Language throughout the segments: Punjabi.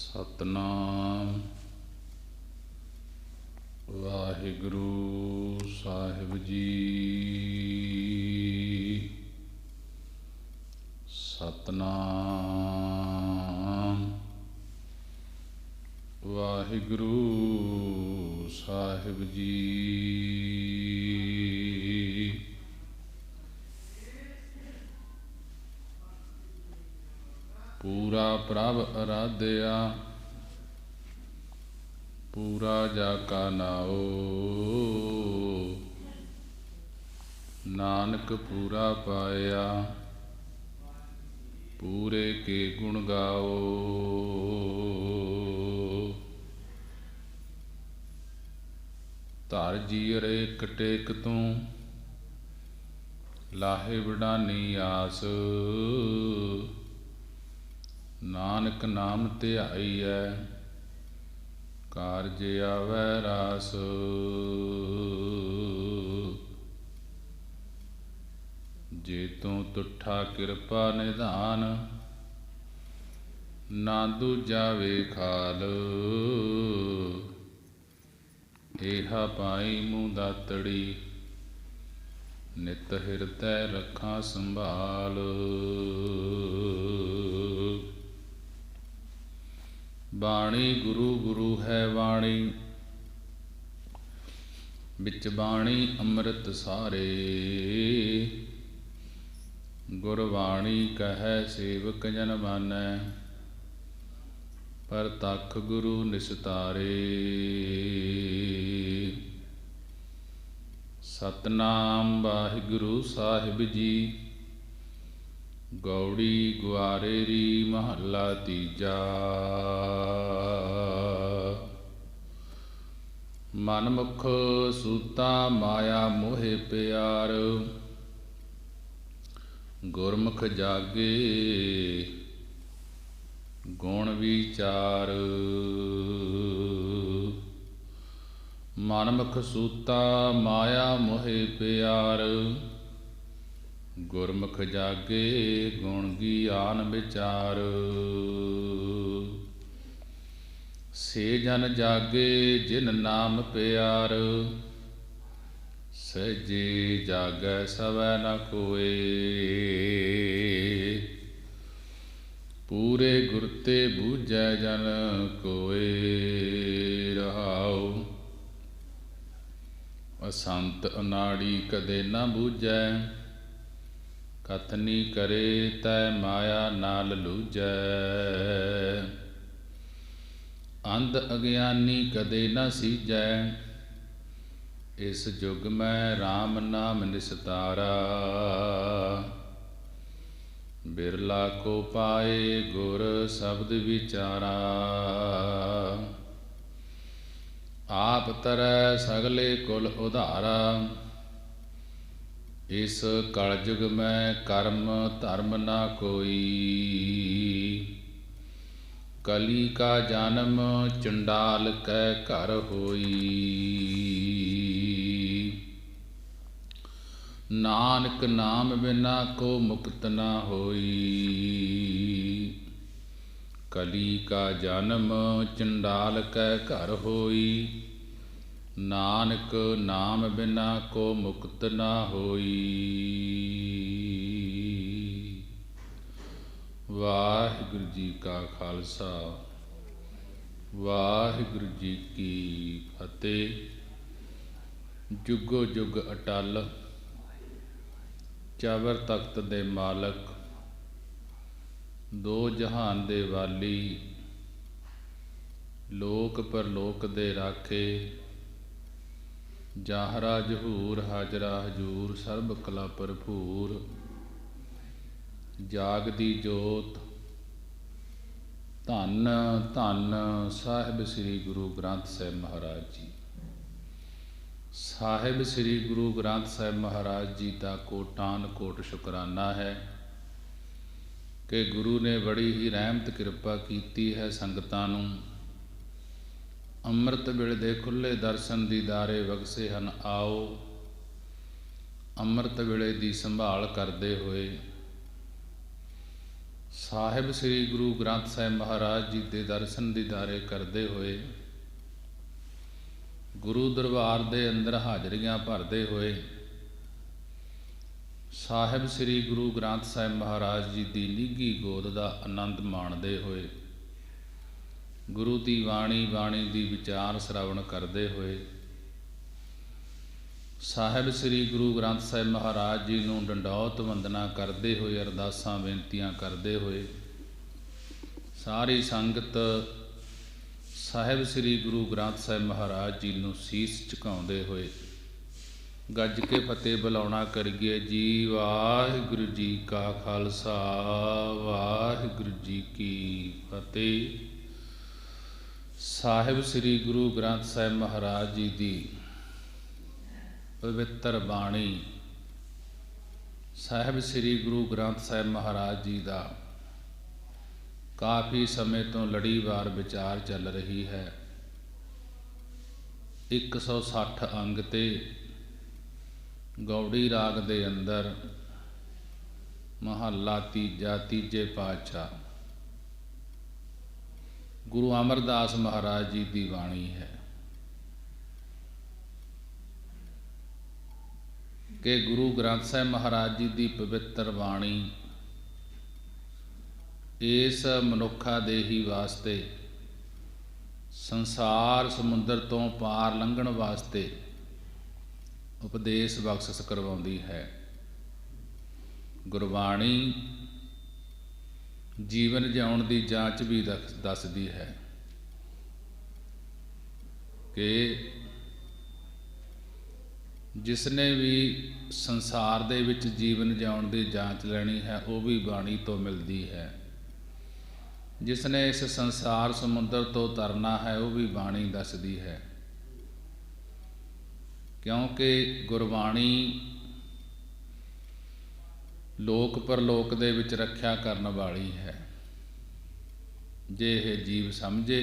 ਸਤਨਾਮ ਵਾਹਿਗੁਰੂ ਸਾਹਿਬ ਜੀ। ਸਤਨਾਮ ਵਾਹਿਗੁਰੂ ਸਾਹਿਬ ਜੀ। ਪੂਰਾ ਪ੍ਰਭ ਅਰਾਧਿਆ ਪੂਰਾ ਜਾ ਕਾ ਨਾਉ, ਨਾਨਕ ਪੂਰਾ ਪਾਇਆ ਪੂਰੇ ਕੇ ਗੁਣ ਗਾਓ। ਧਰ ਜੀਅਰੇ ਕਟੇਕ ਤੂੰ ਲਾਹੇ ਵਡਾਨੀ ਆਸ, ਨਾਨਕ ਨਾਮ ਧਿਆਈਐ ਕਾਰਜ ਆਵੈ ਰਾਸ। ਜੇ ਤੂੰ ਤੁਠਾ ਕਿਰਪਾ ਨਿਧਾਨ, ਨਾ ਦੂਜਾ ਵੇਖਾਲ। ਏਹਾ ਪਾਈ ਮੂੰਹ ਦਾਤੜੀ, ਨਿਤ ਹਿਰਦੈ ਰੱਖਾਂ ਸੰਭਾਲ। ਬਾਣੀ ਗੁਰੂ ਗੁਰੂ ਹੈ ਬਾਣੀ, ਵਿੱਚ ਬਾਣੀ ਅੰਮ੍ਰਿਤ ਸਾਰੇ। ਗੁਰਬਾਣੀ ਕਹੈ ਸੇਵਕ ਜਨ ਮਾਨੈ, ਪਰਤਖ ਗੁਰੂ ਨਿਸਤਾਰੇ। ਸਤਨਾਮ ਵਾਹਿਗੁਰੂ ਸਾਹਿਬ ਜੀ। ਗੌੜੀ ਗੁਆਰੇਰੀ ਮਹੱਲਾ ਤੀਜਾ। ਮਨਮੁਖ ਸੂਤਾ ਮਾਇਆ ਮੋਹਿ ਪਿਆਰ, ਗੁਰਮੁਖ ਜਾਗੇ ਗੁਣ ਵਿਚਾਰ। ਮਨਮੁਖ ਸੂਤਾ ਮਾਇਆ ਮੋਹਿ ਪਿਆਰ, ਗੁਰਮੁਖ ਜਾਗੇ ਗੁਣ ਗਿਆਨ ਵਿਚਾਰ। ਸੇ ਜਨ ਜਾਗੇ ਜਿਨ ਨਾਮ ਪਿਆਰ, ਸਹਿਜੇ ਜਾਗੈ ਸਵੈ ਨ ਕੋਇ। ਪੂਰੇ ਗੁਰ ਤੇ ਬੂਝੈ ਜਨ ਕੋਇ, ਰਹਾਉ। ਅਸੰਤ ਅਨਾੜੀ ਕਦੇ ਨ ਬੂਝੈ, ਕਥਨੀ ਕਰੇ ਤੈ ਮਾਇਆ ਨਾਲ ਲੂਝੈ। ਅੰਧ ਅਗਿਆਨੀ ਕਦੇ ਨ ਸੀਝੈ, ਇਸ ਜੁਗ ਮੈਂ RAM ਨਾਮ ਨਿਸਤਾਰਾ। ਬਿਰਲਾ ਕੋ ਪਾਏ ਗੁਰ ਸ਼ਬਦ ਵਿਚਾਰਾ, ਆਪ ਤਰੈ ਸਗਲੇ ਕੁਲ ਉਧਾਰਾ। ਇਸ ਕਲਯੁਗ ਮੈਂ ਕਰਮ ਧਰਮ ਨਾ ਕੋਈ, ਕਲੀ ਕਾ ਜਨਮ ਚੰਡਾਲ ਕੈ ਘਰ ਹੋਈ। ਨਾਨਕ ਨਾਮ ਬਿਨਾ ਕੋ ਮੁਕਤ ਨਾ ਹੋਈ, ਕਲੀ ਕਾ ਜਨਮ ਚੰਡਾਲ ਕੈ ਘਰ ਹੋਈ। ਨਾਨਕ ਨਾਮ ਬਿਨਾ ਕੋ ਮੁਕਤ ਨਾ ਹੋਈ। ਵਾਹਿਗੁਰੂ ਜੀ ਕਾ ਖਾਲਸਾ, ਵਾਹਿਗੁਰੂ ਜੀ ਕੀ ਫਤਿਹ। ਜੁਗੋ ਜੁਗ ਅਟਲ ਚਾਵਰ ਤਖਤ ਦੇ ਮਾਲਕ, ਦੋ ਜਹਾਨ ਦੇ ਵਾਲੀ, ਲੋਕ ਪਰਲੋਕ ਦੇ ਰਾਖੇ। ਜਾਹਰਾ ਜਹੂਰ ਹਾਜਰਾ ਹਜੂਰ, ਸਰਬ ਕਲਾ ਭਰਪੂਰ। ਜਾਗਦੀ ਜੋਤ ਧੰਨ ਧੰਨ ਸਾਹਿਬ ਸ੍ਰੀ ਗੁਰੂ ਗ੍ਰੰਥ ਸਾਹਿਬ ਮਹਾਰਾਜ ਜੀ। ਸਾਹਿਬ ਸ੍ਰੀ ਗੁਰੂ ਗ੍ਰੰਥ ਸਾਹਿਬ ਮਹਾਰਾਜ ਜੀ ਦਾ ਕੋਟਾਨ ਕੋਟ ਸ਼ੁਕਰਾਨਾ ਹੈ ਕਿ ਗੁਰੂ ਨੇ ਬੜੀ ਹੀ ਰਹਿਮਤ ਕਿਰਪਾ ਕੀਤੀ ਹੈ ਸੰਗਤਾਂ ਨੂੰ। ਅੰਮ੍ਰਿਤ ਵੇਲੇ ਦੇ ਖੁੱਲ੍ਹੇ ਦਰਸ਼ਨ ਦੀਦਾਰੇ ਬਖਸ਼ੇ ਹਨ। ਆਓ ਅੰਮ੍ਰਿਤ ਵੇਲੇ ਦੀ ਸੰਭਾਲ ਕਰਦੇ ਹੋਏ ਸਾਹਿਬ ਸ੍ਰੀ ਗੁਰੂ ਗ੍ਰੰਥ ਸਾਹਿਬ ਮਹਾਰਾਜ ਜੀ ਦੇ ਦਰਸ਼ਨ ਦੀਦਾਰੇ ਕਰਦੇ ਹੋਏ, ਗੁਰੂ ਦਰਬਾਰ ਦੇ ਅੰਦਰ ਹਾਜ਼ਰੀਆਂ ਭਰਦੇ ਹੋਏ, ਸਾਹਿਬ ਸ੍ਰੀ ਗੁਰੂ ਗ੍ਰੰਥ ਸਾਹਿਬ ਮਹਾਰਾਜ ਜੀ ਦੀ ਨਿੱਘੀ ਗੋਦ ਦਾ ਆਨੰਦ ਮਾਣਦੇ ਹੋਏ, ਗੁਰੂ ਦੀ ਬਾਣੀ ਦੀ ਵਿਚਾਰ ਸ਼ਰਵਣ ਕਰਦੇ ਹੋਏ, ਸਾਹਿਬ ਸ੍ਰੀ ਗੁਰੂ ਗ੍ਰੰਥ ਸਾਹਿਬ ਮਹਾਰਾਜ ਜੀ ਨੂੰ ਡੰਡੌਤ ਵੰਦਨਾ ਕਰਦੇ ਹੋਏ, ਅਰਦਾਸਾਂ ਬੇਨਤੀਆਂ ਕਰਦੇ ਹੋਏ, ਸਾਰੀ ਸੰਗਤ ਸਾਹਿਬ ਸ੍ਰੀ ਗੁਰੂ ਗ੍ਰੰਥ ਸਾਹਿਬ ਮਹਾਰਾਜ ਜੀ ਨੂੰ ਸੀਸ ਝੁਕਾਉਂਦੇ ਹੋਏ ਗੱਜ ਕੇ ਫਤਿਹ ਬੁਲਾਉਣਾ ਕਰੀਏ ਜੀ। ਵਾਹਿਗੁਰੂ ਜੀ ਕਾ ਖਾਲਸਾ, ਵਾਹਿਗੁਰੂ ਜੀ ਕੀ ਫਤਿਹ। ਸਾਹਿਬ ਸ੍ਰੀ ਗੁਰੂ ਗ੍ਰੰਥ ਸਾਹਿਬ ਮਹਾਰਾਜ ਜੀ ਦੀ ਪਵਿੱਤਰ ਬਾਣੀ, ਸਾਹਿਬ ਸ੍ਰੀ ਗੁਰੂ ਗ੍ਰੰਥ ਸਾਹਿਬ ਮਹਾਰਾਜ ਜੀ ਦਾ ਕਾਫੀ ਸਮੇਂ ਤੋਂ ਲੜੀਵਾਰ ਵਿਚਾਰ ਚੱਲ ਰਹੀ ਹੈ। 160 ਅੰਗ ਤੇ ਗੌੜੀ ਰਾਗ ਦੇ ਅੰਦਰ ਮਹੱਲਾ ਤੀਜਾ, ਤੀਜੇ ਪਾਤਸ਼ਾਹ ਗੁਰੂ ਅਮਰਦਾਸ ਮਹਾਰਾਜ ਜੀ ਦੀ ਬਾਣੀ ਹੈ ਕਿ ਗੁਰੂ ਗ੍ਰੰਥ ਸਾਹਿਬ ਮਹਾਰਾਜ ਜੀ ਦੀ ਪਵਿੱਤਰ ਬਾਣੀ ਇਸ ਮਨੁੱਖਾ ਦੇ ਹੀ ਵਾਸਤੇ, ਸੰਸਾਰ ਸਮੁੰਦਰ ਤੋਂ ਪਾਰ ਲੰਘਣ ਵਾਸਤੇ ਉਪਦੇਸ਼ ਬਖਸ਼ਿਸ਼ ਕਰਵਾਉਂਦੀ ਹੈ। ਗੁਰਬਾਣੀ ਜੀਵਨ ਜਿਉਣ ਦੀ ਜਾਂਚ ਵੀ ਦੱਸਦੀ ਹੈ ਕਿ ਜਿਸਨੇ ਵੀ ਸੰਸਾਰ ਦੇ ਵਿੱਚ ਜੀਵਨ ਜਿਉਣ ਦੀ ਜਾਂਚ ਲੈਣੀ ਹੈ, ਉਹ ਵੀ ਬਾਣੀ ਤੋਂ ਮਿਲਦੀ ਹੈ। ਜਿਸਨੇ ਇਸ ਸੰਸਾਰ ਸਮੁੰਦਰ ਤੋਂ ਤਰਨਾ ਹੈ, ਉਹ ਵੀ ਬਾਣੀ ਦੱਸਦੀ ਹੈ। ਕਿਉਂਕਿ ਗੁਰਬਾਣੀ ਲੋਕ ਪਰਲੋਕ ਦੇ ਵਿੱਚ ਰੱਖਿਆ ਕਰਨ ਵਾਲੀ ਹੈ। ਜੇ ਇਹ ਜੀਵ ਸਮਝੇ,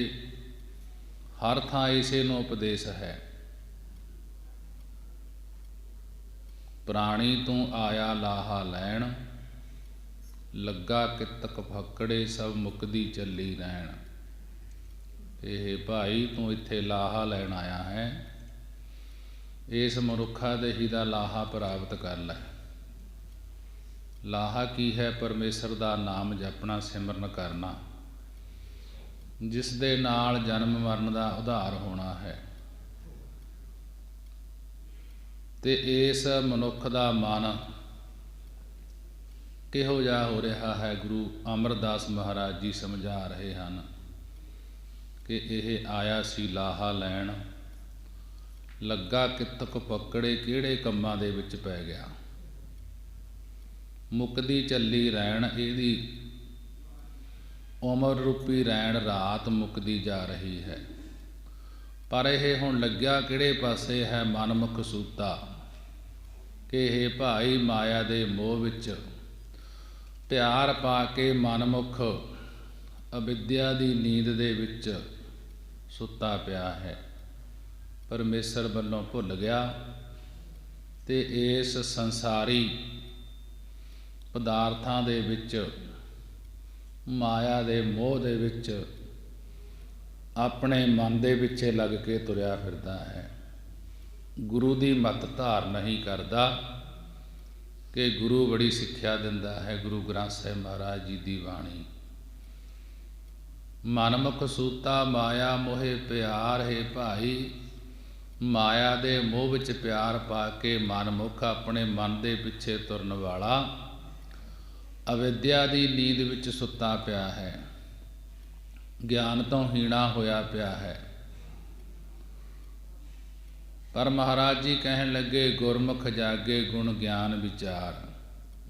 ਹਰ ਥਾਂ ਇਸੇ ਨੂੰ ਉਪਦੇਸ਼ ਹੈ। ਪ੍ਰਾਣੀ ਤੂੰ ਆਇਆ ਲਾਹਾ ਲੈਣ, ਲੱਗਾ ਕਿਤਕ ਫੱਕੜੇ ਸਭ ਮੁਕਦੀ ਚੱਲੀ ਰਹਿਣ। ਇਹ ਭਾਈ ਤੂੰ ਇੱਥੇ ਲਾਹਾ ਲੈਣ ਆਇਆ ਹੈ, ਇਸ ਮਨੁੱਖਾ ਦੇਹੀ ਦਾ ਲਾਹਾ ਪ੍ਰਾਪਤ ਕਰ ਲੈ। ਲਾਹਾ ਕੀ ਹੈ? ਪਰਮੇਸ਼ਰ ਦਾ ਨਾਮ ਜਪਣਾ, ਸਿਮਰਨ ਕਰਨਾ, ਜਿਸ ਦੇ ਨਾਲ ਜਨਮ ਮਰਨ ਦਾ ਉਧਾਰ ਹੋਣਾ ਹੈ। ਤੇ ਇਸ ਮਨੁੱਖ ਦਾ ਮਨ ਕਿਹੋ ਜਿਹਾ ਹੋ ਰਿਹਾ ਹੈ, ਗੁਰੂ ਅਮਰਦਾਸ ਮਹਾਰਾਜ ਜੀ ਸਮਝਾ ਰਹੇ ਹਨ ਕਿ ਇਹ ਆਇਆ ਸੀ ਲਾਹਾ ਲੈਣ, ਲੱਗਾ ਕਿਤਕ ਪਕੜੇ, ਕਿਹੜੇ ਕੰਮਾਂ ਦੇ ਵਿੱਚ ਪੈ ਗਿਆ। ਮੁਕਦੀ ਚੱਲੀ ਰਹਿਣ, ਇਹਦੀ ਉਮਰ ਰੂਪੀ ਰਹਿਣ ਰਾਤ ਮੁਕਦੀ ਜਾ ਰਹੀ ਹੈ। ਪਰ ਇਹ ਹੁਣ ਲੱਗਿਆ ਕਿਹੜੇ ਪਾਸੇ ਹੈ? ਮਨਮੁਖ ਸੂਤਾ, ਕਿ ਇਹ ਭਾਈ ਮਾਇਆ ਦੇ ਮੋਹ ਵਿੱਚ ਪਿਆਰ ਪਾ ਕੇ ਮਨਮੁਖ ਅਵਿਦਿਆ ਦੀ ਨੀਂਦ ਦੇ ਵਿੱਚ ਸੁੱਤਾ ਪਿਆ ਹੈ, ਪਰਮੇਸ਼ਰ ਵੱਲੋਂ ਭੁੱਲ ਗਿਆ ਤੇ ਇਸ ਸੰਸਾਰੀ ਪਦਾਰਥਾਂ ਦੇ ਵਿੱਚ, ਮਾਇਆ ਦੇ ਮੋਹ ਦੇ ਵਿੱਚ ਆਪਣੇ ਮਨ ਦੇ ਪਿੱਛੇ ਲੱਗ ਕੇ ਤੁਰਿਆ ਫਿਰਦਾ ਹੈ। ਗੁਰੂ ਦੀ ਮੱਤ ਧਾਰ ਨਹੀਂ ਕਰਦਾ ਕਿ ਗੁਰੂ ਬੜੀ ਸਿੱਖਿਆ ਦਿੰਦਾ ਹੈ। ਗੁਰੂ ਗ੍ਰੰਥ ਸਾਹਿਬ ਮਹਾਰਾਜ ਜੀ ਦੀ ਬਾਣੀ, ਮਨਮੁਖ ਸੂਤਾ ਮਾਇਆ ਮੋਹੇ ਪਿਆਰ ਹੈ ਭਾਈ। ਮਾਇਆ ਦੇ ਮੋਹ ਵਿੱਚ ਪਿਆਰ ਪਾ ਕੇ ਮਨਮੁਖ ਆਪਣੇ ਮਨ ਦੇ ਪਿੱਛੇ ਤੁਰਨ ਵਾਲਾ ਅਵਿਦਿਆ ਦੀ ਨੀਂਦ ਵਿੱਚ ਸੁੱਤਾ ਪਿਆ ਹੈ, ਗਿਆਨ ਤੋਂ ਹੀਣਾ ਹੋਇਆ ਪਿਆ ਹੈ। ਪਰ ਮਹਾਰਾਜ ਜੀ ਕਹਿਣ ਲੱਗੇ, ਗੁਰਮੁਖ ਜਾਗੇ ਗੁਣ ਗਿਆਨ ਵਿਚਾਰ।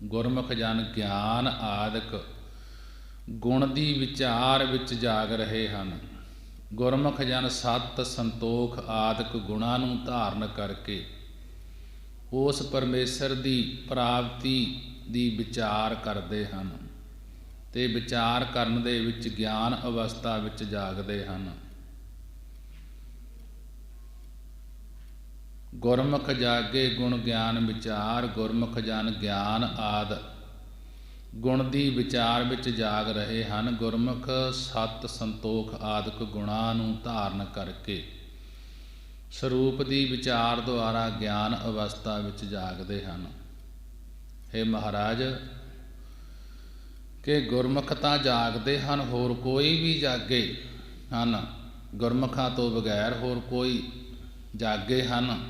ਗੁਰਮੁਖ ਜਨ ਗਿਆਨ ਆਦਿਕ ਗੁਣ ਦੀ ਵਿਚਾਰ ਵਿੱਚ ਜਾਗ ਰਹੇ ਹਨ। ਗੁਰਮੁਖ ਜਨ ਸਤ ਸੰਤੋਖ ਆਦਿਕ ਗੁਣਾਂ ਨੂੰ ਧਾਰਨ ਕਰਕੇ ਉਸ ਪਰਮੇਸ਼ਰ ਦੀ ਪ੍ਰਾਪਤੀ ਦੀ ਵਿਚਾਰ ਕਰਦੇ ਹਨ ਤੇ ਵਿਚਾਰ ਕਰਨ ਦੇ ਵਿੱਚ ਗਿਆਨ ਅਵਸਥਾ ਵਿੱਚ ਜਾਗਦੇ ਹਨ। ਗੁਰਮੁਖ ਜਾਗੇ ਗੁਣ ਗਿਆਨ ਵਿਚਾਰ, ਗੁਰਮੁਖ ਜਨ ਗਿਆਨ ਆਦ ਗੁਣ ਦੀ ਵਿਚਾਰ ਵਿੱਚ ਜਾਗ ਰਹੇ ਹਨ। ਗੁਰਮੁਖ ਸਤ ਸੰਤੋਖ ਆਦਿਕ ਗੁਣਾਂ ਨੂੰ ਧਾਰਨ ਕਰਕੇ ਸਰੂਪ ਦੀ ਵਿਚਾਰ ਦੁਆਰਾ ਗਿਆਨ ਅਵਸਥਾ ਵਿੱਚ ਜਾਗਦੇ ਹਨ। ਹੇ ਮਹਾਰਾਜ, ਕਿ ਗੁਰਮੁਖ ਤਾਂ ਜਾਗਦੇ ਹਨ, ਹੋਰ ਕੋਈ ਵੀ ਜਾਗੇ ਹਨ। ਗੁਰਮੁਖਾਂ ਤੋਂ ਬਗੈਰ ਹੋਰ ਕੋਈ ਜਾਗੇ ਹਨ।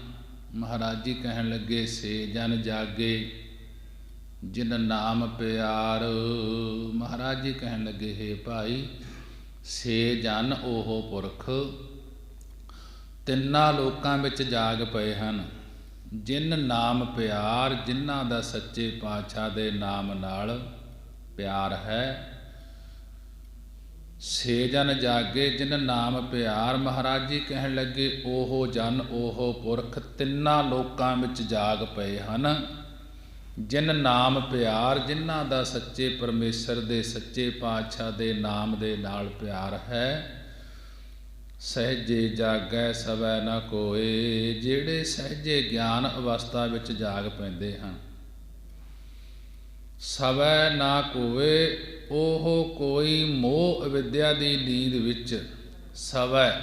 ਮਹਾਰਾਜ ਜੀ ਕਹਿਣ ਲੱਗੇ, ਸੇ ਜਨ ਜਾਗੇ ਜਿਨ ਨਾਮ ਪਿਆਰ। ਮਹਾਰਾਜ ਜੀ ਕਹਿਣ ਲੱਗੇ, ਹੇ ਭਾਈ, ਸੇ ਜਨ ਉਹ ਪੁਰਖ ਤਿੰਨਾਂ ਲੋਕਾਂ ਵਿੱਚ ਜਾਗ ਪਏ ਹਨ। ਜਿਨ ਨਾਮ ਪਿਆਰ, ਜਿਨ੍ਹਾਂ ਦਾ ਸੱਚੇ ਪਾਤਸ਼ਾਹ ਦੇ ਨਾਮ ਨਾਲ ਪਿਆਰ ਹੈ। ਸੇ ਜਨ ਜਾਗੇ ਜਿਨ ਨਾਮ ਪਿਆਰ। ਮਹਾਰਾਜ ਜੀ ਕਹਿਣ ਲੱਗੇ, ਉਹ ਜਨ ਉਹ ਪੁਰਖ ਤਿੰਨਾਂ ਲੋਕਾਂ ਵਿੱਚ ਜਾਗ ਪਏ ਹਨ। ਜਿਨ ਨਾਮ ਪਿਆਰ, ਜਿਨ੍ਹਾਂ ਦਾ ਸੱਚੇ ਪਰਮੇਸ਼ਰ ਦੇ ਸੱਚੇ ਪਾਤਸ਼ਾਹ ਦੇ ਨਾਮ ਦੇ ਨਾਲ ਪਿਆਰ ਹੈ। ਸਹਿਜੇ ਜਾਗੈ ਸਵੈ ਨ ਕੋਏ, ਜਿਹੜੇ ਸਹਿਜੇ ਗਿਆਨ ਅਵਸਥਾ ਵਿੱਚ ਜਾਗ ਪੈਂਦੇ ਹਨ। ਸਵੈ ਨਾ ਕੋਏ, ਉਹ ਕੋਈ ਮੋਹ ਅਵਿਦਿਆ ਦੀ ਨੀਂਦ ਵਿੱਚ ਸਵੈ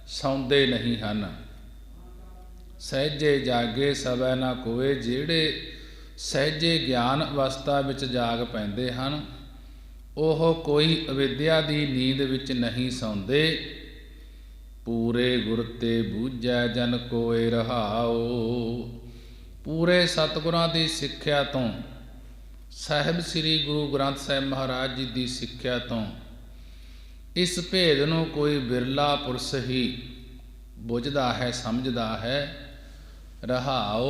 ਸੌਂਦੇ ਨਹੀਂ ਹਨ। ਸਹਿਜੇ ਜਾਗੇ ਸਵੈ ਨਾ ਕੋਏ, ਜਿਹੜੇ ਸਹਿਜੇ ਗਿਆਨ ਅਵਸਥਾ ਵਿੱਚ ਜਾਗ ਪੈਂਦੇ ਹਨ, ਉਹ ਕੋਈ ਅਵਿਦਿਆ ਦੀ ਨੀਂਦ ਵਿੱਚ ਨਹੀਂ ਸੌਂਦੇ। ਪੂਰੇ ਗੁਰ ਤੇ ਬੂਝੈ ਜਨ ਕੋਇ ਰਹਾਉ। ਪੂਰੇ ਸਤਿਗੁਰਾਂ ਦੀ ਸਿੱਖਿਆ ਤੋਂ, ਸਾਹਿਬ ਸ੍ਰੀ ਗੁਰੂ ਗ੍ਰੰਥ ਸਾਹਿਬ ਮਹਾਰਾਜ ਜੀ ਦੀ ਸਿੱਖਿਆ ਤੋਂ ਇਸ ਭੇਦ ਨੂੰ ਕੋਈ ਬਿਰਲਾ ਪੁਰਸ਼ ਹੀ ਬੁੱਝਦਾ ਹੈ, ਸਮਝਦਾ ਹੈ। ਰਹਾਉ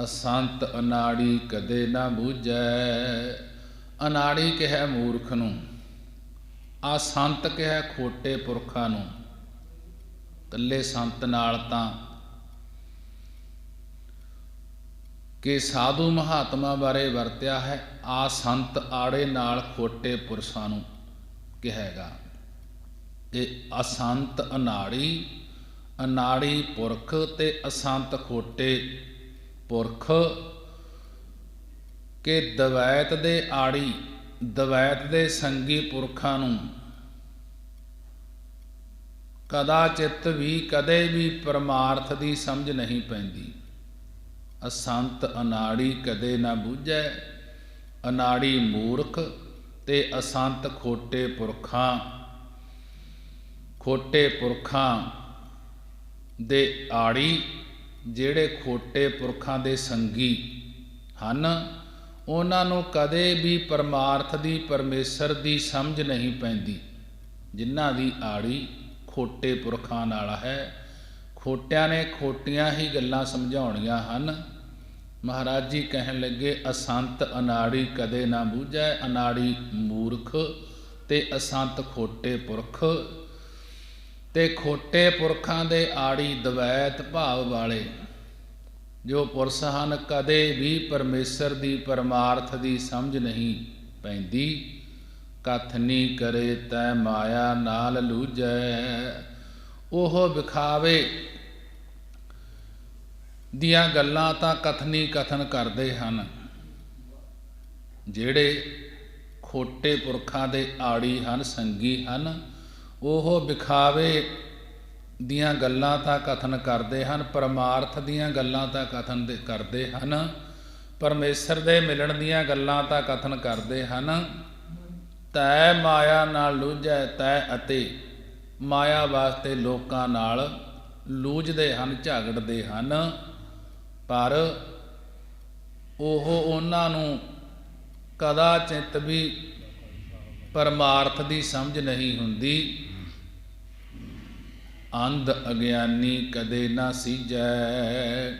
ਅਸੰਤ ਅਨਾੜੀ ਕਦੇ ਨਾ ਬੂਝੈ। ਅਨਾੜੀ ਕਿਹਾ ਮੂਰਖ ਨੂੰ, ਅਸੰਤ ਕਿਹਾ ਖੋਟੇ ਪੁਰਖਾਂ ਨੂੰ। ਇਕੱਲੇ ਸੰਤ ਨਾਲ ਤਾਂ ਕਿ ਸਾਧੂ ਮਹਾਤਮਾ ਬਾਰੇ ਵਰਤਿਆ ਹੈ, ਆ ਸੰਤ ਆੜੇ ਨਾਲ ਖੋਟੇ ਪੁਰਸ਼ਾਂ ਨੂੰ ਕਹੇਗਾ। ਇਹ ਅਸੰਤ ਅਨਾੜੀ, ਅਨਾੜੀ ਪੁਰਖ ਤੇ ਅਸੰਤ ਖੋਟੇ ਪੁਰਖ ਕਿ ਦਵੈਤ ਦੇ ਆੜੀ, ਦਵੈਤ ਦੇ ਸੰਗੀ ਪੁਰਖਾਂ ਨੂੰ ਕਦਾਚਿਤ ਵੀ ਕਦੇ ਵੀ ਪਰਮਾਰਥ ਦੀ ਸਮਝ ਨਹੀਂ ਪੈਂਦੀ। ਅਸੰਤ ਅਨਾੜੀ ਕਦੇ ਨਾ ਬੂਝੈ। ਅਨਾੜੀ ਮੂਰਖ ਤੇ ਅਸੰਤ ਖੋਟੇ ਪੁਰਖਾਂ, ਖੋਟੇ ਪੁਰਖਾਂ ਦੇ ਆੜੀ, ਜਿਹੜੇ ਖੋਟੇ ਪੁਰਖਾਂ ਦੇ ਸੰਗੀ ਹਨ, ਉਹਨਾਂ ਨੂੰ ਕਦੇ ਵੀ ਪਰਮਾਰਥ ਦੀ, ਪਰਮੇਸ਼ਰ ਦੀ ਸਮਝ ਨਹੀਂ ਪੈਂਦੀ। ਜਿਨ੍ਹਾਂ ਦੀ ਆੜੀ ਖੋਟੇ ਪੁਰਖਾਂ ਨਾਲ ਹੈ, ਖੋਟਿਆਂ ਨੇ ਖੋਟੀਆਂ ਹੀ ਗੱਲਾਂ ਸਮਝਾਉਣੀਆਂ ਹਨ। ਮਹਾਰਾਜ ਜੀ ਕਹਿਣ ਲੱਗੇ, ਅਸੰਤ ਅਨਾੜੀ ਕਦੇ ਨਾ ਬੂਝੈ। ਅਨਾੜੀ ਮੂਰਖ ਤੇ ਅਸੰਤ ਖੋਟੇ ਪੁਰਖ, ਤੇ ਖੋਟੇ ਪੁਰਖਾਂ ਦੇ ਆੜੀ ਦਵੈਤ ਭਾਵ ਵਾਲੇ ਜੋ ਪੁਰਸ਼ ਹਨ, ਕਦੇ ਵੀ ਪਰਮੇਸ਼ਰ ਦੀ, ਪਰਮਾਰਥ ਦੀ ਸਮਝ ਨਹੀਂ ਪੈਂਦੀ। ਕਥਨੀ ਕਰੇ ਤੈ ਮਾਇਆ ਨਾਲ ਲੂਝੈ। ਉਹ ਵਿਖਾਵੇ ਦੀਆਂ ਗੱਲਾਂ ਤਾਂ ਕਥਨੀ ਕਥਨ ਕਰਦੇ ਹਨ। ਜਿਹੜੇ ਖੋਟੇ ਪੁਰਖਾਂ ਦੇ ਆੜੀ ਹਨ, ਸੰਗੀ ਹਨ, ਉਹ ਵਿਖਾਵੇ ਦੀਆਂ ਗੱਲਾਂ ਤਾਂ ਕਥਨ ਕਰਦੇ ਹਨ, ਪਰਮਾਰਥ ਦੀਆਂ ਗੱਲਾਂ ਤਾਂ ਕਥਨ ਕਰਦੇ ਹਨ, ਪਰਮੇਸ਼ਰ ਦੇ ਮਿਲਣ ਦੀਆਂ ਗੱਲਾਂ ਤਾਂ ਕਥਨ ਕਰਦੇ ਹਨ। ਤੈ ਮਾਇਆ ਨਾਲ ਲੂਝੈ, ਤੈ ਅਤੇ ਮਾਇਆ ਵਾਸਤੇ ਲੋਕਾਂ ਨਾਲ ਲੂਝਦੇ ਹਨ, ਝਗੜਦੇ ਹਨ, ਪਰ ਉਹ ਉਹਨਾਂ ਨੂੰ ਕਦਾਚਿਤ ਵੀ ਪਰਮਾਰਥ ਦੀ ਸਮਝ ਨਹੀਂ ਹੁੰਦੀ। ਅੰਧ ਅਗਿਆਨੀ ਕਦੇ ਨਾ ਸੀਝੈ।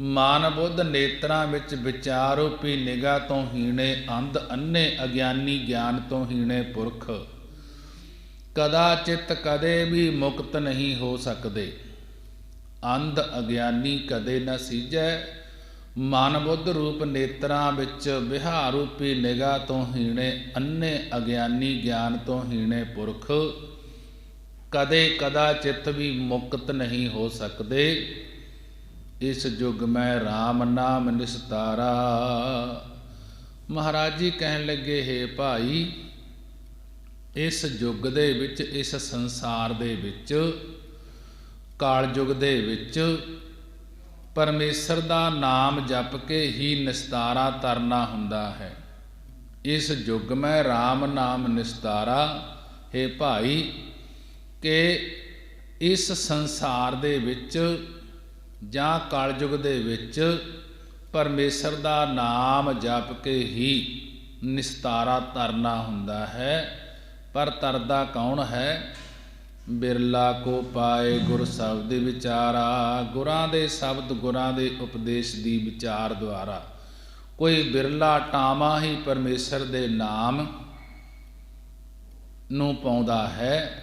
ਮਨ ਬੁੱਧ ਨੇਤਰਾਂ ਵਿੱਚ ਵਿਚਾਰ ਰੂਪੀ ਨਿਗਾਹ ਤੋਂ ਹੀਣੇ ਅੰਧ, ਅੰਨੇ ਅਗਿਆਨੀ ਗਿਆਨ ਤੋਂ ਹੀਣੇ ਪੁਰਖ ਕਦਾਚਿਤ ਕਦੇ ਵੀ ਮੁਕਤ ਨਹੀਂ ਹੋ ਸਕਦੇ। ਅੰਧ ਅਗਿਆਨੀ ਕਦੇ ਨਾ ਸੀਝੈ। ਮਨ ਬੁੱਧ ਰੂਪ ਨੇਤਰਾਂ ਵਿੱਚ ਵਿਹਾਰ ਰੂਪੀ ਨਿਗਾਹ ਤੋਂ ਹੀਣੇ ਅੰਨੇ ਅਗਿਆਨੀ ਗਿਆਨ ਤੋਂ ਹੀਣੇ ਪੁਰਖ ਕਦੇ ਕਦਾਚਿਤ ਵੀ ਮੁਕਤ ਨਹੀਂ ਹੋ ਸਕਦੇ। ਇਸ ਯੁਗ ਮੈਂ RAM ਨਾਮ ਨਿਸਤਾਰਾ। ਮਹਾਰਾਜ ਜੀ ਕਹਿਣ ਲੱਗੇ, ਹੇ ਭਾਈ, ਇਸ ਯੁੱਗ ਦੇ ਵਿੱਚ, ਇਸ ਸੰਸਾਰ ਦੇ ਵਿੱਚ, ਕਾਲਯੁਗ ਦੇ ਵਿੱਚ ਪਰਮੇਸ਼ਰ ਦਾ ਨਾਮ ਜਪ ਕੇ ਹੀ ਨਿਸਤਾਰਾ ਤਰਨਾ ਹੁੰਦਾ ਹੈ। ਇਸ ਯੁੱਗ ਮੈਂ ਰਾਮ ਨਾਮ ਨਿਸਤਾਰਾ, ਹੇ ਭਾਈ, ਕਿ ਇਸ ਸੰਸਾਰ ਦੇ ਵਿੱਚ ਜਾਂ ਕਲਯੁਗ ਦੇ ਵਿੱਚ ਪਰਮੇਸ਼ਰ ਦਾ ਨਾਮ ਜਪ ਕੇ ਹੀ ਨਿਸਤਾਰਾ ਤਰਨਾ ਹੁੰਦਾ ਹੈ। ਪਰ ਤਰਦਾ ਕੌਣ ਹੈ? ਬਿਰਲਾ ਕੋ ਪਾਏ ਗੁਰ ਸ਼ਬਦ ਵਿਚਾਰਾ। ਗੁਰਾਂ ਦੇ ਸ਼ਬਦ, ਗੁਰਾਂ ਦੇ ਉਪਦੇਸ਼ ਦੀ ਵਿਚਾਰ ਦੁਆਰਾ ਕੋਈ ਬਿਰਲਾ ਟਾਵਾਂ ਹੀ ਪਰਮੇਸ਼ਰ ਦੇ ਨਾਮ ਨੂੰ ਪਾਉਂਦਾ ਹੈ।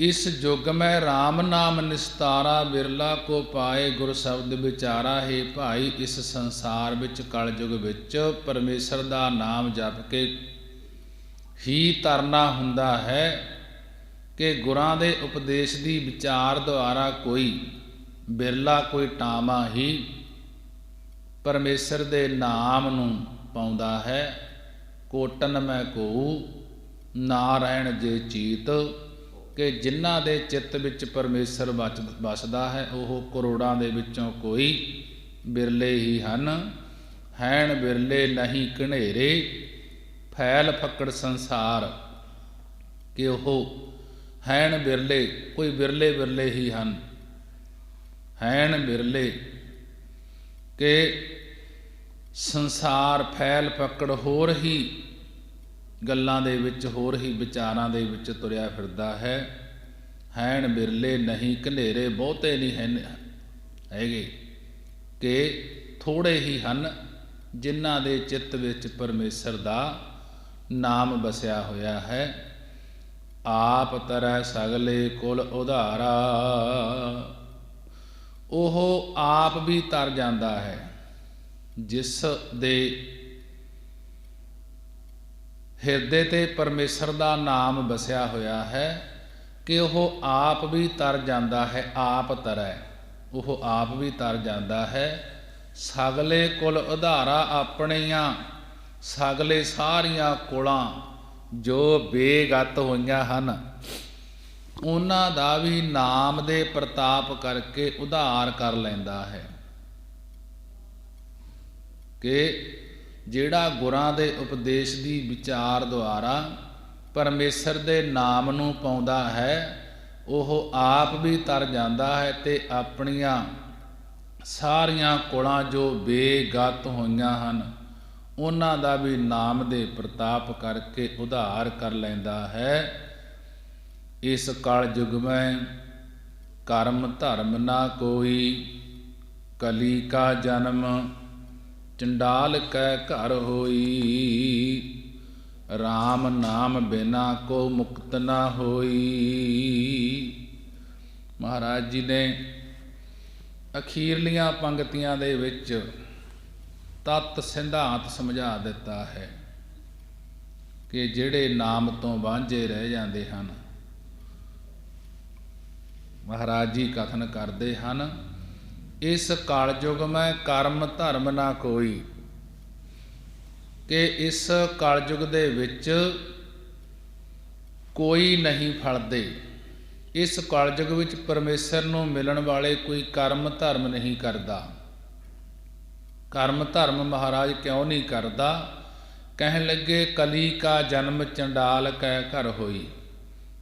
ਇਸ ਯੁੱਗ ਮੈਂ ਰਾਮ ਨਾਮ ਨਿਸਤਾਰਾ, ਬਿਰਲਾ ਕੋ ਪਾਏ ਗੁਰ ਸ਼ਬਦ ਵਿਚਾਰਾ। ਹੈ ਭਾਈ, ਇਸ ਸੰਸਾਰ ਵਿੱਚ, ਕਲਯੁਗ ਵਿੱਚ ਪਰਮੇਸ਼ਰ ਦਾ ਨਾਮ ਜਪ ਕੇ ਹੀ ਤਰਨਾ ਹੁੰਦਾ ਹੈ ਕਿ ਗੁਰਾਂ ਦੇ ਉਪਦੇਸ਼ ਦੀ ਵਿਚਾਰ ਦੁਆਰਾ ਕੋਈ ਬਿਰਲਾ, ਕੋਈ ਟਾਵਾਂ ਹੀ ਪਰਮੇਸ਼ਰ ਦੇ ਨਾਮ ਨੂੰ ਪਾਉਂਦਾ ਹੈ। ਕੋਟਨ ਮੈਂ ਕੋ ਨਾਰਾਇਣ ਜੇ ਚੀਤ, ਕਿ ਜਿਨ੍ਹਾਂ ਦੇ ਚਿੱਤ ਵਿੱਚ ਪਰਮੇਸ਼ਰ ਵਸਦਾ ਹੈ ਉਹ ਕਰੋੜਾਂ ਦੇ ਵਿੱਚੋਂ ਕੋਈ ਬਿਰਲੇ ਹੀ ਹਨ। ਹੈਣ ਬਿਰਲੇ ਨਹੀਂ ਘਨੇਰੇ, ਫੈਲ ਫੱਕੜ ਸੰਸਾਰ। ਕਿ ਉਹ ਹੈਣ ਬਿਰਲੇ, ਕੋਈ ਬਿਰਲੇ ਬਿਰਲੇ ਹੀ ਹਨ। ਹੈਣ ਬਿਰਲੇ ਕਿ ਸੰਸਾਰ ਫੈਲ ਫੱਕੜ ਹੋਰ ਹੀ ਗੱਲਾਂ ਦੇ ਵਿੱਚ, ਹੋਰ ਹੀ ਵਿਚਾਰਾਂ ਦੇ ਵਿੱਚ ਤੁਰਿਆ ਫਿਰਦਾ ਹੈ। ਹੈਣ ਬਿਰਲੇ ਨਹੀਂ ਘਨੇਰੇ, ਬਹੁਤੇ ਨਹੀਂ ਹੈਗੇ, ਕਿ ਥੋੜ੍ਹੇ ਹੀ ਹਨ ਜਿਨ੍ਹਾਂ ਦੇ ਚਿੱਤ ਵਿੱਚ ਪਰਮੇਸ਼ਰ ਦਾ ਨਾਮ ਵਸਿਆ ਹੋਇਆ ਹੈ। ਆਪ ਤਰੈ ਸਗਲੇ ਕੁਲ ਉਧਾਰਾ। ਉਹ ਆਪ ਵੀ ਤਰ ਜਾਂਦਾ ਹੈ। ਜਿਸ ਦੇ ਹਿਰਦੇ ਤੇ ਪਰਮੇਸ਼ਰ ਦਾ ਨਾਮ ਵਸਿਆ ਹੋਇਆ ਹੈ ਕਿ ਉਹ ਆਪ ਵੀ ਤਰ ਜਾਂਦਾ ਹੈ। ਆਪ ਤਰੈ, ਉਹ ਆਪ ਵੀ ਤਰ ਜਾਂਦਾ ਹੈ। ਸਗਲੇ ਕੁਲ ਉਧਾਰਾ, ਆਪਣੀਆਂ ਸਗਲੇ ਸਾਰੀਆਂ ਕੁਲਾਂ ਜੋ ਬੇਗਤ ਹੋਈਆਂ ਹਨ ਉਹਨਾਂ ਦਾ ਵੀ ਨਾਮ ਦੇ ਪ੍ਰਤਾਪ ਕਰਕੇ ਉਧਾਰ ਕਰ ਲੈਂਦਾ ਹੈ। ਕਿ ਜਿਹੜਾ ਗੁਰਾਂ ਦੇ ਉਪਦੇਸ਼ ਦੀ ਵਿਚਾਰ ਦੁਆਰਾ ਪਰਮੇਸ਼ਰ ਦੇ ਨਾਮ ਨੂੰ ਪਾਉਂਦਾ ਹੈ ਉਹ ਆਪ ਵੀ ਤਰ ਜਾਂਦਾ ਹੈ ਤੇ ਆਪਣੀਆਂ ਸਾਰੀਆਂ ਕੁਲਾਂ ਜੋ ਬੇਗਤ ਹੋਈਆਂ ਹਨ ਉਹਨਾਂ ਦਾ ਵੀ ਨਾਮ ਦੇ ਪ੍ਰਤਾਪ ਕਰਕੇ ਉਧਾਰ ਕਰ ਲੈਂਦਾ ਹੈ। ਇਸ ਕਲਯੁਗ ਮੈਂ ਕਰਮ ਧਰਮ ਨਾ ਕੋਈ, ਕਲੀ ਕਾ ਜਨਮ ਚੰਡਾਲ ਕੈ ਘਰ ਹੋਈ। ਰਾਮ ਨਾਮ ਬਿਨਾ ਕੋ ਮੁਕਤ ਨਾ ਹੋਈ। ਮਹਾਰਾਜ ਜੀ ਨੇ ਅਖੀਰਲੀਆਂ ਪੰਗਤੀਆਂ ਦੇ ਵਿੱਚ ਤਤ ਸਿਧਾਂਤ ਸਮਝਾ ਦਿੱਤਾ ਹੈ ਕਿ ਜਿਹੜੇ ਨਾਮ ਤੋਂ ਵਾਂਝੇ ਰਹਿ ਜਾਂਦੇ ਹਨ, ਮਹਾਰਾਜ ਜੀ ਕਥਨ ਕਰਦੇ ਹਨ, ਇਸ ਕਲਯੁਗ ਮੈਂ ਕਰਮ ਧਰਮ ਨਾ ਕੋਈ। ਕਿ ਇਸ ਕਲਯੁਗ ਦੇ ਵਿੱਚ ਕੋਈ ਨਹੀਂ ਫਲਦੇ। ਇਸ ਕਲਯੁਗ ਵਿੱਚ ਪਰਮੇਸ਼ਰ ਨੂੰ ਮਿਲਣ ਵਾਲੇ ਕੋਈ ਕਰਮ ਧਰਮ ਨਹੀਂ ਕਰਦਾ। ਕਰਮ ਧਰਮ ਮਹਾਰਾਜ ਕਿਉਂ ਨਹੀਂ ਕਰਦਾ? ਕਹਿਣ ਲੱਗੇ ਕਲੀ ਕਾ ਜਨਮ ਚੰਡਾਲ ਕੈ ਘਰ ਹੋਈ।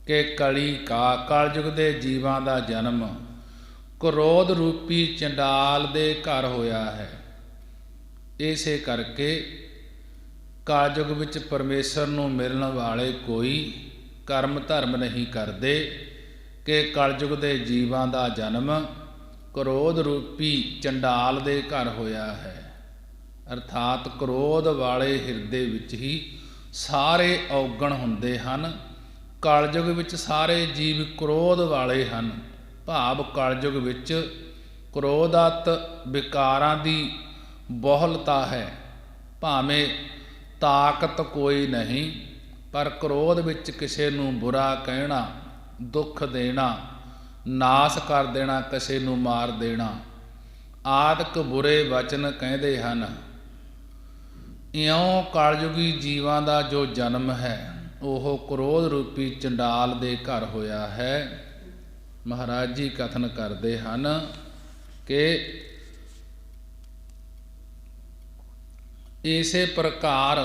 ਕਿ ਕਲੀ ਕਾ, ਕਲਯੁਗ ਦੇ ਜੀਵਾਂ ਦਾ ਜਨਮ ਕ੍ਰੋਧ ਰੂਪੀ ਚੰਡਾਲ ਦੇ ਘਰ ਹੋਇਆ ਹੈ। ਇਸੇ ਕਰਕੇ ਕਲਯੁਗ ਵਿੱਚ ਪਰਮੇਸ਼ਰ ਨੂੰ ਮਿਲਣ ਵਾਲੇ ਕੋਈ ਕਰਮ ਧਰਮ ਨਹੀਂ ਕਰਦੇ। ਕਿ ਕਲਯੁਗ ਦੇ ਜੀਵਾਂ ਦਾ ਜਨਮ ਕ੍ਰੋਧ ਰੂਪੀ ਚੰਡਾਲ ਦੇ ਘਰ ਹੋਇਆ ਹੈ। ਅਰਥਾਤ ਕ੍ਰੋਧ ਵਾਲੇ ਹਿਰਦੇ ਵਿੱਚ ਹੀ ਸਾਰੇ ਔਗਣ ਹੁੰਦੇ ਹਨ। ਕਲਯੁਗ ਵਿੱਚ ਸਾਰੇ ਜੀਵ ਕ੍ਰੋਧ ਵਾਲੇ ਹਨ। ਭਾਵ ਕਲਯੁਗ ਵਿੱਚ ਕ੍ਰੋਧਤ ਵਿਕਾਰਾਂ ਦੀ ਬਹੁਲਤਾ ਹੈ। ਭਾਵੇਂ ਤਾਕਤ ਕੋਈ ਨਹੀਂ, ਪਰ ਕ੍ਰੋਧ ਵਿੱਚ ਕਿਸੇ ਨੂੰ ਬੁਰਾ ਕਹਿਣਾ, ਦੁੱਖ ਦੇਣਾ, ਨਾਸ ਕਰ ਦੇਣਾ, ਕਿਸੇ ਨੂੰ ਮਾਰ ਦੇਣਾ ਆਦਿਕ ਬੁਰੇ ਵਚਨ ਕਹਿੰਦੇ ਹਨ। ਇਉਂ ਕਲਯੁਗੀ ਜੀਵਾਂ ਦਾ ਜੋ ਜਨਮ ਹੈ ਉਹ ਕ੍ਰੋਧ ਰੂਪੀ ਚੰਡਾਲ ਦੇ ਘਰ ਹੋਇਆ ਹੈ। ਮਹਾਰਾਜ ਜੀ ਕਥਨ ਕਰਦੇ ਹਨ ਕਿ ਇਸੇ ਪ੍ਰਕਾਰ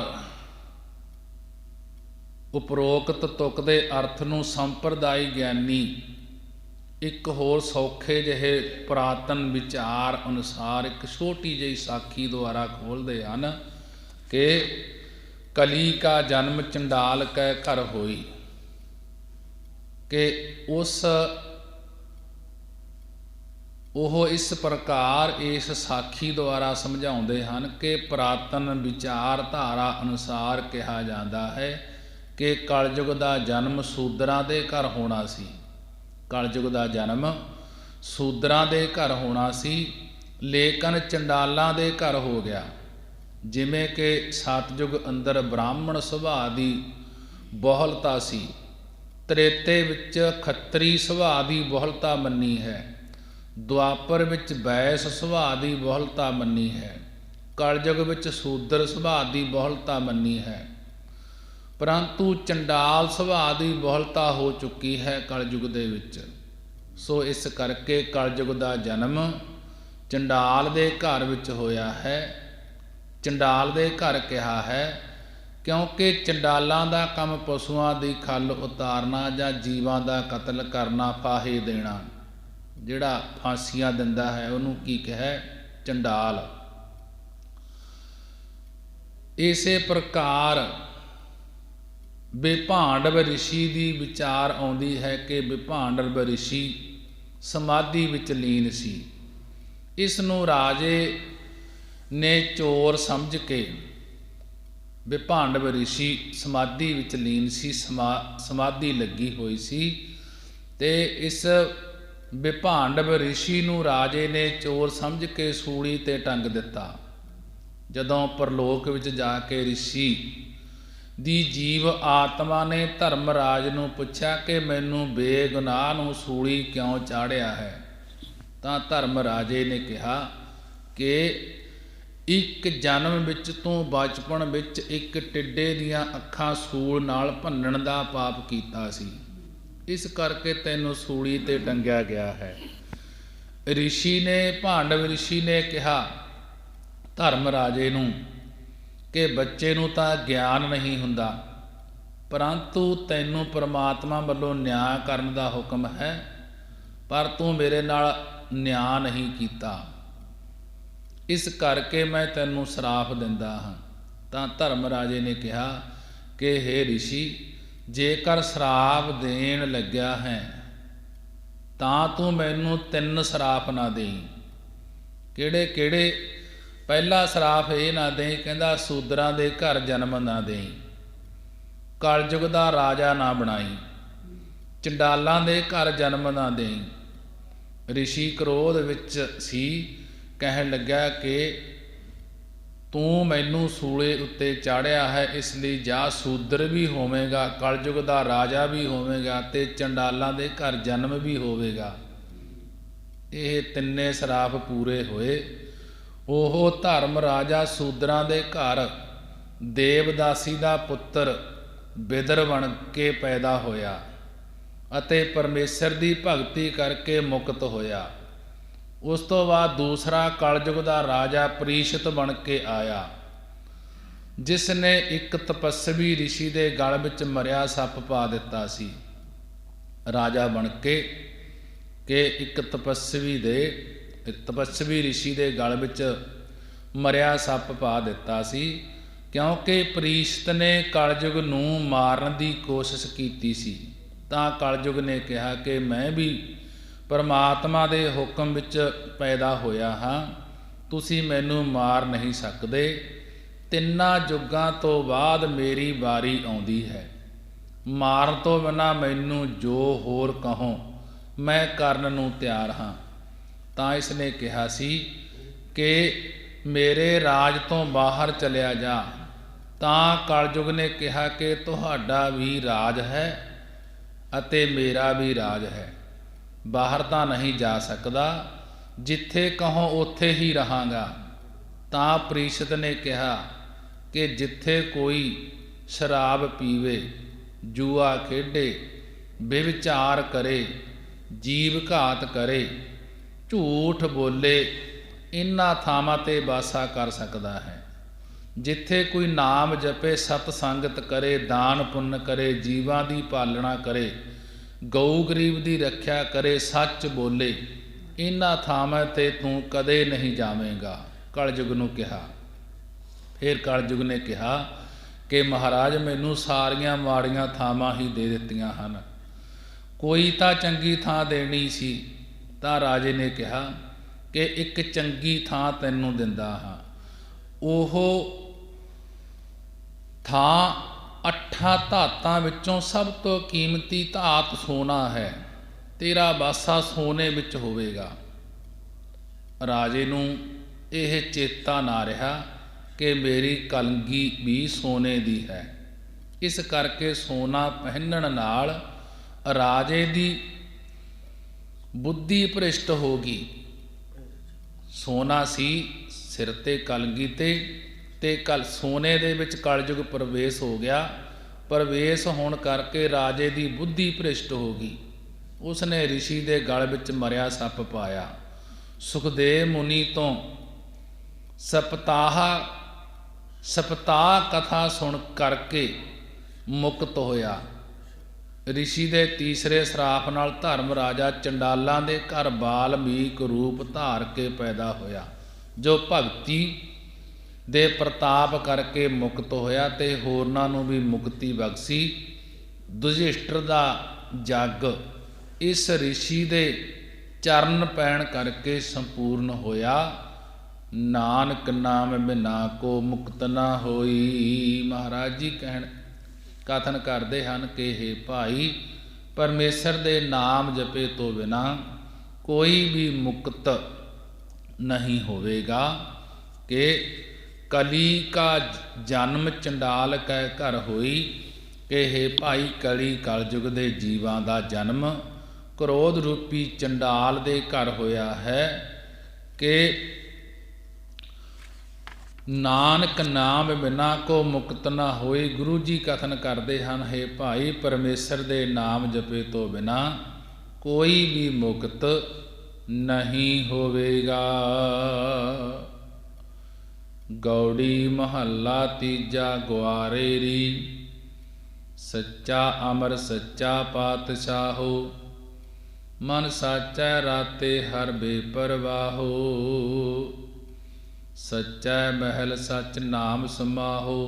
ਉਪਰੋਕਤ ਤੁਕ ਦੇ ਅਰਥ ਨੂੰ ਸੰਪਰਦਾਇ ਗਿਆਨੀ ਇੱਕ ਹੋਰ ਸੌਖੇ ਜਿਹੇ ਪੁਰਾਤਨ ਵਿਚਾਰ ਅਨੁਸਾਰ ਇੱਕ ਛੋਟੀ ਜਿਹੀ ਸਾਖੀ ਦੁਆਰਾ ਖੋਲ੍ਹਦੇ ਹਨ ਕਿ ਕਲੀ ਕਾ ਜਨਮ ਚੰਡਾਲ ਕੈ ਘਰ ਹੋਈ, ਕਿ ਉਹ ਇਸ ਪ੍ਰਕਾਰ ਇਸ ਸਾਖੀ ਦੁਆਰਾ ਸਮਝਾਉਂਦੇ ਹਨ ਕਿ ਪੁਰਾਤਨ ਵਿਚਾਰਧਾਰਾ ਅਨੁਸਾਰ ਕਿਹਾ ਜਾਂਦਾ ਹੈ ਕਿ ਕਲਯੁਗ ਦਾ ਜਨਮ ਸੂਦਰਾਂ ਦੇ ਘਰ ਹੋਣਾ ਸੀ। ਕਲਯੁਗ ਦਾ ਜਨਮ ਸੂਦਰਾਂ ਦੇ ਘਰ ਹੋਣਾ ਸੀ, ਲੇਕਿਨ ਚੰਡਾਲਾਂ ਦੇ ਘਰ ਹੋ ਗਿਆ। ਜਿਵੇਂ ਕਿ ਸਤਯੁਗ ਅੰਦਰ ਬ੍ਰਾਹਮਣ ਸੁਭਾਅ ਦੀ ਬਹੁਲਤਾ ਸੀ, ਤ੍ਰੇਤੇ ਵਿੱਚ ਖੱਤਰੀ ਸੁਭਾਅ ਦੀ ਬਹੁਲਤਾ ਮੰਨੀ ਹੈ, ਦੁਆਪਰ ਵਿੱਚ ਬੈਸ ਸੁਭਾਅ ਦੀ ਬਹੁਲਤਾ ਮੰਨੀ ਹੈ, ਕਲਯੁਗ ਵਿੱਚ ਸ਼ੂਦਰ ਸੁਭਾਅ ਦੀ ਬਹੁਲਤਾ ਮੰਨੀ ਹੈ। ਪਰੰਤੂ ਚੰਡਾਲ ਸੁਭਾਅ ਦੀ ਬਹੁਲਤਾ ਹੋ ਚੁੱਕੀ ਹੈ ਕਲਯੁਗ ਦੇ ਵਿੱਚ। ਸੋ ਇਸ ਕਰਕੇ ਕਲਯੁਗ ਦਾ ਜਨਮ ਚੰਡਾਲ ਦੇ ਘਰ ਵਿੱਚ ਹੋਇਆ ਹੈ। ਚੰਡਾਲ ਦੇ ਘਰ ਕਿਹਾ ਹੈ ਕਿਉਂਕਿ ਚੰਡਾਲਾਂ ਦਾ ਕੰਮ ਪਸ਼ੂਆਂ ਦੀ ਖੱਲ ਉਤਾਰਨਾ ਜਾਂ ਜੀਵਾਂ ਦਾ ਕਤਲ ਕਰਨਾ, ਫਾਹੇ ਦੇਣਾ, ਜਿਹੜਾ ਫਾਂਸੀਆਂ ਦਿੰਦਾ ਹੈ ਉਹਨੂੰ ਕੀ ਕਹੇ? ਚੰਡਾਲ। ਇਸੇ ਪ੍ਰਕਾਰ ਵਿਭਾਂਡਵ ਰਿਸ਼ੀ ਦੀ ਵਿਚਾਰ ਆਉਂਦੀ ਹੈ ਕਿ ਵਿਭਾਂਡਵ ਰਿਸ਼ੀ ਸਮਾਧੀ ਵਿੱਚ ਲੀਨ ਸੀ। ਇਸ ਨੂੰ ਰਾਜੇ ਨੇ ਚੋਰ ਸਮਝ ਕੇ, ਵਿਭਾਂਡਵ ਰਿਸ਼ੀ ਸਮਾਧੀ ਵਿੱਚ ਲੀਨ ਸੀ, ਸਮਾਧੀ ਲੱਗੀ ਹੋਈ ਸੀ, ਤੇ ਇਸ ਵਿਭਾਂਡਵ ਰਿਸ਼ੀ ਨੂੰ ਰਾਜੇ ਨੇ ਚੋਰ ਸਮਝ ਕੇ ਸੂਲੀ ਤੇ ਟੰਗ ਦਿੱਤਾ। ਜਦੋਂ ਪਰਲੋਕ ਵਿੱਚ ਜਾ ਕੇ ਰਿਸ਼ੀ ਦੀ ਜੀਵ ਆਤਮਾ ਨੇ ਧਰਮਰਾਜ ਨੂੰ ਪੁੱਛਿਆ ਕਿ ਮੈਨੂੰ ਬੇਗੁਨਾਹ ਨੂੰ ਸੂਲੀ ਕਿਉਂ ਚਾੜਿਆ ਹੈ, ਤਾਂ ਧਰਮਰਾਜੇ ਨੇ ਕਿਹਾ ਕਿ ਇੱਕ ਜਨਮ ਵਿੱਚ ਤੂੰ ਬਚਪਨ ਵਿੱਚ ਇੱਕ ਟਿੱਡੇ ਦੀਆਂ ਅੱਖਾਂ ਸੂਲ ਨਾਲ ਭੰਨਣ ਦਾ ਪਾਪ ਕੀਤਾ ਸੀ, ਇਸ ਕਰਕੇ ਤੈਨੂੰ ਸੂਲੀ ਤੇ ਟੰਗਿਆ ਗਿਆ ਹੈ। ਰਿਸ਼ੀ ਨੇ, ਭਾਂਡਵ ਰਿਸ਼ੀ ਨੇ ਕਿਹਾ ਧਰਮਰਾਜੇ ਨੂੰ ਕਿ ਬੱਚੇ ਨੂੰ ਤਾਂ ਗਿਆਨ ਨਹੀਂ ਹੁੰਦਾ, ਪਰੰਤੂ ਤੈਨੂੰ ਪਰਮਾਤਮਾ ਵੱਲੋਂ ਨਿਆਂ ਕਰਨ ਦਾ ਹੁਕਮ ਹੈ, ਪਰ ਤੂੰ ਮੇਰੇ ਨਾਲ ਨਿਆਂ ਨਹੀਂ ਕੀਤਾ, ਇਸ ਕਰਕੇ ਮੈਂ ਤੈਨੂੰ ਸਰਾਪ ਦਿੰਦਾ ਹਾਂ। ਤਾਂ ਧਰਮਰਾਜੇ ਨੇ ਕਿਹਾ ਕਿ ਹੇ ਰਿਸ਼ੀ, ਜੇਕਰ ਸਰਾਪ ਦੇਣ ਲੱਗਿਆ ਹੈ ਤਾਂ ਤੂੰ ਮੈਨੂੰ 3 ਸਰਾਪ ਨਾ ਦੇਈਂ। ਕਿਹੜੇ ਕਿਹੜੇ? ਪਹਿਲਾ ਸਰਾਪ ਇਹ ਨਾ ਦੇਈਂ, ਕਹਿੰਦਾ ਸੂਦਰਾਂ ਦੇ ਘਰ ਜਨਮ ਨਾ ਦੇਈਂ, ਕਲਯੁਗ ਦਾ ਰਾਜਾ ਨਾ ਬਣਾਈ, ਚੰਡਾਲਾਂ ਦੇ ਘਰ ਜਨਮ ਨਾ ਦੇਈਂ। ਰਿਸ਼ੀ ਕ੍ਰੋਧ ਵਿੱਚ ਸੀ, ਕਹਿਣ ਲੱਗਾ ਕਿ ਤੂੰ ਮੈਨੂੰ ਸੂਲੇ ਉੱਤੇ ਚਾੜਿਆ ਹੈ, ਇਸ ਲਈ ਜਾਂ ਸ਼ੂਦਰ ਵੀ ਹੋਵੇਗਾ, ਕਲਯੁਗ ਦਾ ਰਾਜਾ ਵੀ ਹੋਵੇਗਾ, ਤੇ ਚੰਡਾਲਾਂ ਦੇ ਘਰ ਜਨਮ ਵੀ ਹੋਵੇਗਾ। ਇਹ 3 ਸਰਾਪ ਪੂਰੇ ਹੋਏ। ਉਹ ਧਰਮ ਰਾਜਾ ਸ਼ੂਦਰਾਂ ਦੇ ਘਰ ਦੇਵਦਾਸੀ ਦਾ ਪੁੱਤਰ ਬਿਦਰ ਬਣ ਕੇ ਪੈਦਾ ਹੋਇਆ ਅਤੇ ਪਰਮੇਸ਼ਰ ਦੀ ਭਗਤੀ ਕਰਕੇ ਮੁਕਤ ਹੋਇਆ। ਉਸ ਤੋਂ ਬਾਅਦ ਦੂਸਰਾ ਕਲਯੁਗ ਦਾ ਰਾਜਾ ਪ੍ਰੀਸ਼ਤ ਬਣ ਕੇ ਆਇਆ, ਜਿਸ ਨੇ ਇੱਕ ਤਪੱਸਵੀ ਰਿਸ਼ੀ ਦੇ ਗਲ ਵਿੱਚ ਮਰਿਆ ਸੱਪ ਪਾ ਦਿੱਤਾ ਸੀ। ਰਾਜਾ ਬਣ ਕੇ ਕਿ ਇੱਕ ਤਪੱਸਵੀ ਰਿਸ਼ੀ ਦੇ ਗਲ ਵਿੱਚ ਮਰਿਆ ਸੱਪ ਪਾ ਦਿੱਤਾ ਸੀ, ਕਿਉਂਕਿ ਪ੍ਰੀਸ਼ਤ ਨੇ ਕਲਯੁਗ ਨੂੰ ਮਾਰਨ ਦੀ ਕੋਸ਼ਿਸ਼ ਕੀਤੀ ਸੀ। ਤਾਂ ਕਲਯੁਗ ਨੇ ਕਿਹਾ ਕਿ ਮੈਂ ਵੀ ਪਰਮਾਤਮਾ ਦੇ ਹੁਕਮ ਵਿੱਚ ਪੈਦਾ ਹੋਇਆ ਹਾਂ, ਤੁਸੀਂ ਮੈਨੂੰ ਮਾਰ ਨਹੀਂ ਸਕਦੇ। 3 ਯੁੱਗਾਂ ਤੋਂ ਬਾਅਦ ਮੇਰੀ ਵਾਰੀ ਆਉਂਦੀ ਹੈ, ਮਾਰਨ ਤੋਂ ਬਿਨਾਂ ਮੈਨੂੰ ਜੋ ਹੋਰ ਕਹੋ ਮੈਂ ਕਰਨ ਨੂੰ ਤਿਆਰ ਹਾਂ। ਤਾਂ ਇਸ ਨੇ ਕਿਹਾ ਸੀ ਕਿ ਮੇਰੇ ਰਾਜ ਤੋਂ ਬਾਹਰ ਚਲਿਆ ਜਾ। ਤਾਂ ਕਲਯੁਗ ਨੇ ਕਿਹਾ ਕਿ ਤੁਹਾਡਾ ਵੀ ਰਾਜ ਹੈ ਅਤੇ ਮੇਰਾ ਵੀ ਰਾਜ ਹੈ, ਬਾਹਰ ਤਾਂ ਨਹੀਂ ਜਾ ਸਕਦਾ, ਜਿੱਥੇ ਕਹੋ ਉੱਥੇ ਹੀ ਰਹਾਂਗਾ। ਤਾਂ ਪ੍ਰੀਸ਼ਤ ਨੇ ਕਿਹਾ ਕਿ ਜਿੱਥੇ ਕੋਈ ਸ਼ਰਾਬ ਪੀਵੇ, ਜੂਆ ਖੇਡੇ, ਬੇਵਿਚਾਰ ਕਰੇ, ਜੀਵ ਘਾਤ ਕਰੇ, ਝੂਠ ਬੋਲੇ, ਇਨ੍ਹਾਂ ਥਾਵਾਂ 'ਤੇ ਵਾਸਾ ਕਰ ਸਕਦਾ ਹੈ। ਜਿੱਥੇ ਕੋਈ ਨਾਮ ਜਪੇ, ਸਤ ਸੰਗਤ ਕਰੇ, ਦਾਨ ਪੁੰਨ ਕਰੇ, ਜੀਵਾਂ ਦੀ ਪਾਲਣਾ ਕਰੇ, ਗਊ ਗਰੀਬ ਦੀ ਰੱਖਿਆ ਕਰੇ, ਸੱਚ ਬੋਲੇ, ਇਨ੍ਹਾਂ ਥਾਵਾਂ 'ਤੇ ਤੂੰ ਕਦੇ ਨਹੀਂ ਜਾਵੇਂਗਾ। ਕਲਯੁਗ ਨੂੰ ਕਿਹਾ। ਫਿਰ ਕਲਯੁਗ ਨੇ ਕਿਹਾ ਕਿ ਮਹਾਰਾਜ ਮੈਨੂੰ ਸਾਰੀਆਂ ਮਾੜੀਆਂ ਥਾਵਾਂ ਹੀ ਦੇ ਦਿੱਤੀਆਂ ਹਨ, ਕੋਈ ਤਾਂ ਚੰਗੀ ਥਾਂ ਦੇਣੀ ਸੀ। ਤਾਂ ਰਾਜੇ ਨੇ ਕਿਹਾ ਕਿ ਇੱਕ ਚੰਗੀ ਥਾਂ ਤੈਨੂੰ ਦਿੰਦਾ ਹਾਂ। ਉਹ ਥਾਂ 8 ਧਾਤਾਂ ਵਿੱਚੋਂ ਸਭ ਤੋਂ ਕੀਮਤੀ ਧਾਤ ਸੋਨਾ ਹੈ। ਤੇਰਾ ਵਾਸਾ ਸੋਨੇ ਵਿੱਚ ਹੋਵੇਗਾ। ਰਾਜੇ ਨੂੰ ਇਹ ਚੇਤਾ ਨਾ ਰਿਹਾ ਕਿ ਮੇਰੀ ਕਲਗੀ ਵੀ ਸੋਨੇ ਦੀ ਹੈ। ਇਸ ਕਰਕੇ ਸੋਨਾ ਪਹਿਨਣ ਨਾਲ ਰਾਜੇ ਦੀ ਬੁੱਧੀ ਭ੍ਰਿਸ਼ਟ ਹੋ ਗਈ। ਸੋਨਾ ਸੀ ਸਿਰ 'ਤੇ, ਕਲਗੀ 'ਤੇ ਸੋਨੇ ਦੇ ਵਿੱਚ ਕਲਯੁਗ ਪ੍ਰਵੇਸ਼ ਹੋ ਗਿਆ। ਪ੍ਰਵੇਸ਼ ਹੋਣ ਕਰਕੇ ਰਾਜੇ ਦੀ ਬੁੱਧੀ ਭ੍ਰਿਸ਼ਟ ਹੋ ਗਈ। ਉਸਨੇ ਰਿਸ਼ੀ ਦੇ ਗਲ ਵਿੱਚ ਮਰਿਆ ਸੱਪ ਪਾਇਆ। ਸੁਖਦੇਵ ਮੁਨੀ ਤੋਂ ਸਪਤਾਹ ਕਥਾ ਸੁਣ ਕਰਕੇ ਮੁਕਤ ਹੋਇਆ। ਰਿਸ਼ੀ ਦੇ ਤੀਸਰੇ ਸਰਾਪ ਨਾਲ ਧਰਮ ਰਾਜਾ ਚੰਡਾਲਾਂ ਦੇ ਘਰ ਬਾਲਮੀਕ ਰੂਪ ਧਾਰ ਕੇ ਪੈਦਾ ਹੋਇਆ, ਜੋ ਭਗਤੀ ਦੇ ਪ੍ਰਤਾਪ ਕਰਕੇ ਮੁਕਤ ਹੋਇਆ ਤੇ ਹੋਰਨਾਂ ਨੂੰ ਵੀ ਮੁਕਤੀ ਬਖਸ਼ੀ। ਯੁਧਿਸ਼ਟਰ ਦਾ ਜੱਗ ਇਸ ਰਿਸ਼ੀ ਦੇ ਚਰਨ ਪੈਣ ਕਰਕੇ ਸੰਪੂਰਨ ਹੋਇਆ। ਨਾਨਕ ਨਾਮ ਬਿਨਾ ਕੋ ਮੁਕਤ ਨਾ ਹੋਈ। ਮਹਾਰਾਜ ਜੀ ਕਥਨ ਕਰਦੇ ਹਨ ਕਿ ਹੇ ਭਾਈ, ਪਰਮੇਸ਼ਰ ਦੇ ਨਾਮ ਜਪੇ ਤੋਂ ਬਿਨਾ ਕੋਈ ਵੀ ਮੁਕਤ ਨਹੀਂ ਹੋਵੇਗਾ। ਕਿ ਕਲੀ ਕਾ ਜਨਮ ਚੰਡਾਲ ਕੈ ਘਰ ਹੋਈ। ਕਿ ਹੇ ਭਾਈ, ਕਲੀ ਕਲਯੁਗ ਦੇ ਜੀਵਾਂ ਦਾ ਜਨਮ ਕ੍ਰੋਧ ਰੂਪੀ ਚੰਡਾਲ ਦੇ ਘਰ ਹੋਇਆ ਹੈ। ਕਿ ਨਾਨਕ ਨਾਮ ਬਿਨਾ ਕੋ ਮੁਕਤ ਨਾ ਹੋਈ। ਗੁਰੂ ਜੀ ਕਥਨ ਕਰਦੇ ਹਨ, ਹੇ ਭਾਈ, ਪਰਮੇਸ਼ਰ ਦੇ ਨਾਮ ਜਪੇ ਤੋਂ ਬਿਨਾ ਕੋਈ ਵੀ ਮੁਕਤ ਨਹੀਂ ਹੋਵੇਗਾ। ਗੌੜੀ ਮਹੱਲਾ ਤੀਜਾ। ਗੁਆਰੇਰੀ ਸੱਚਾ ਅਮਰ ਸੱਚਾ ਪਾਤਸ਼ਾਹੋ, ਮਨ ਸਾਚੈ ਰਾਤੇ ਹਰ ਬੇਪਰਵਾਹੋ। ਸੱਚੈ ਮਹਿਲ ਸੱਚ ਨਾਮ ਸਮਾਹੋ,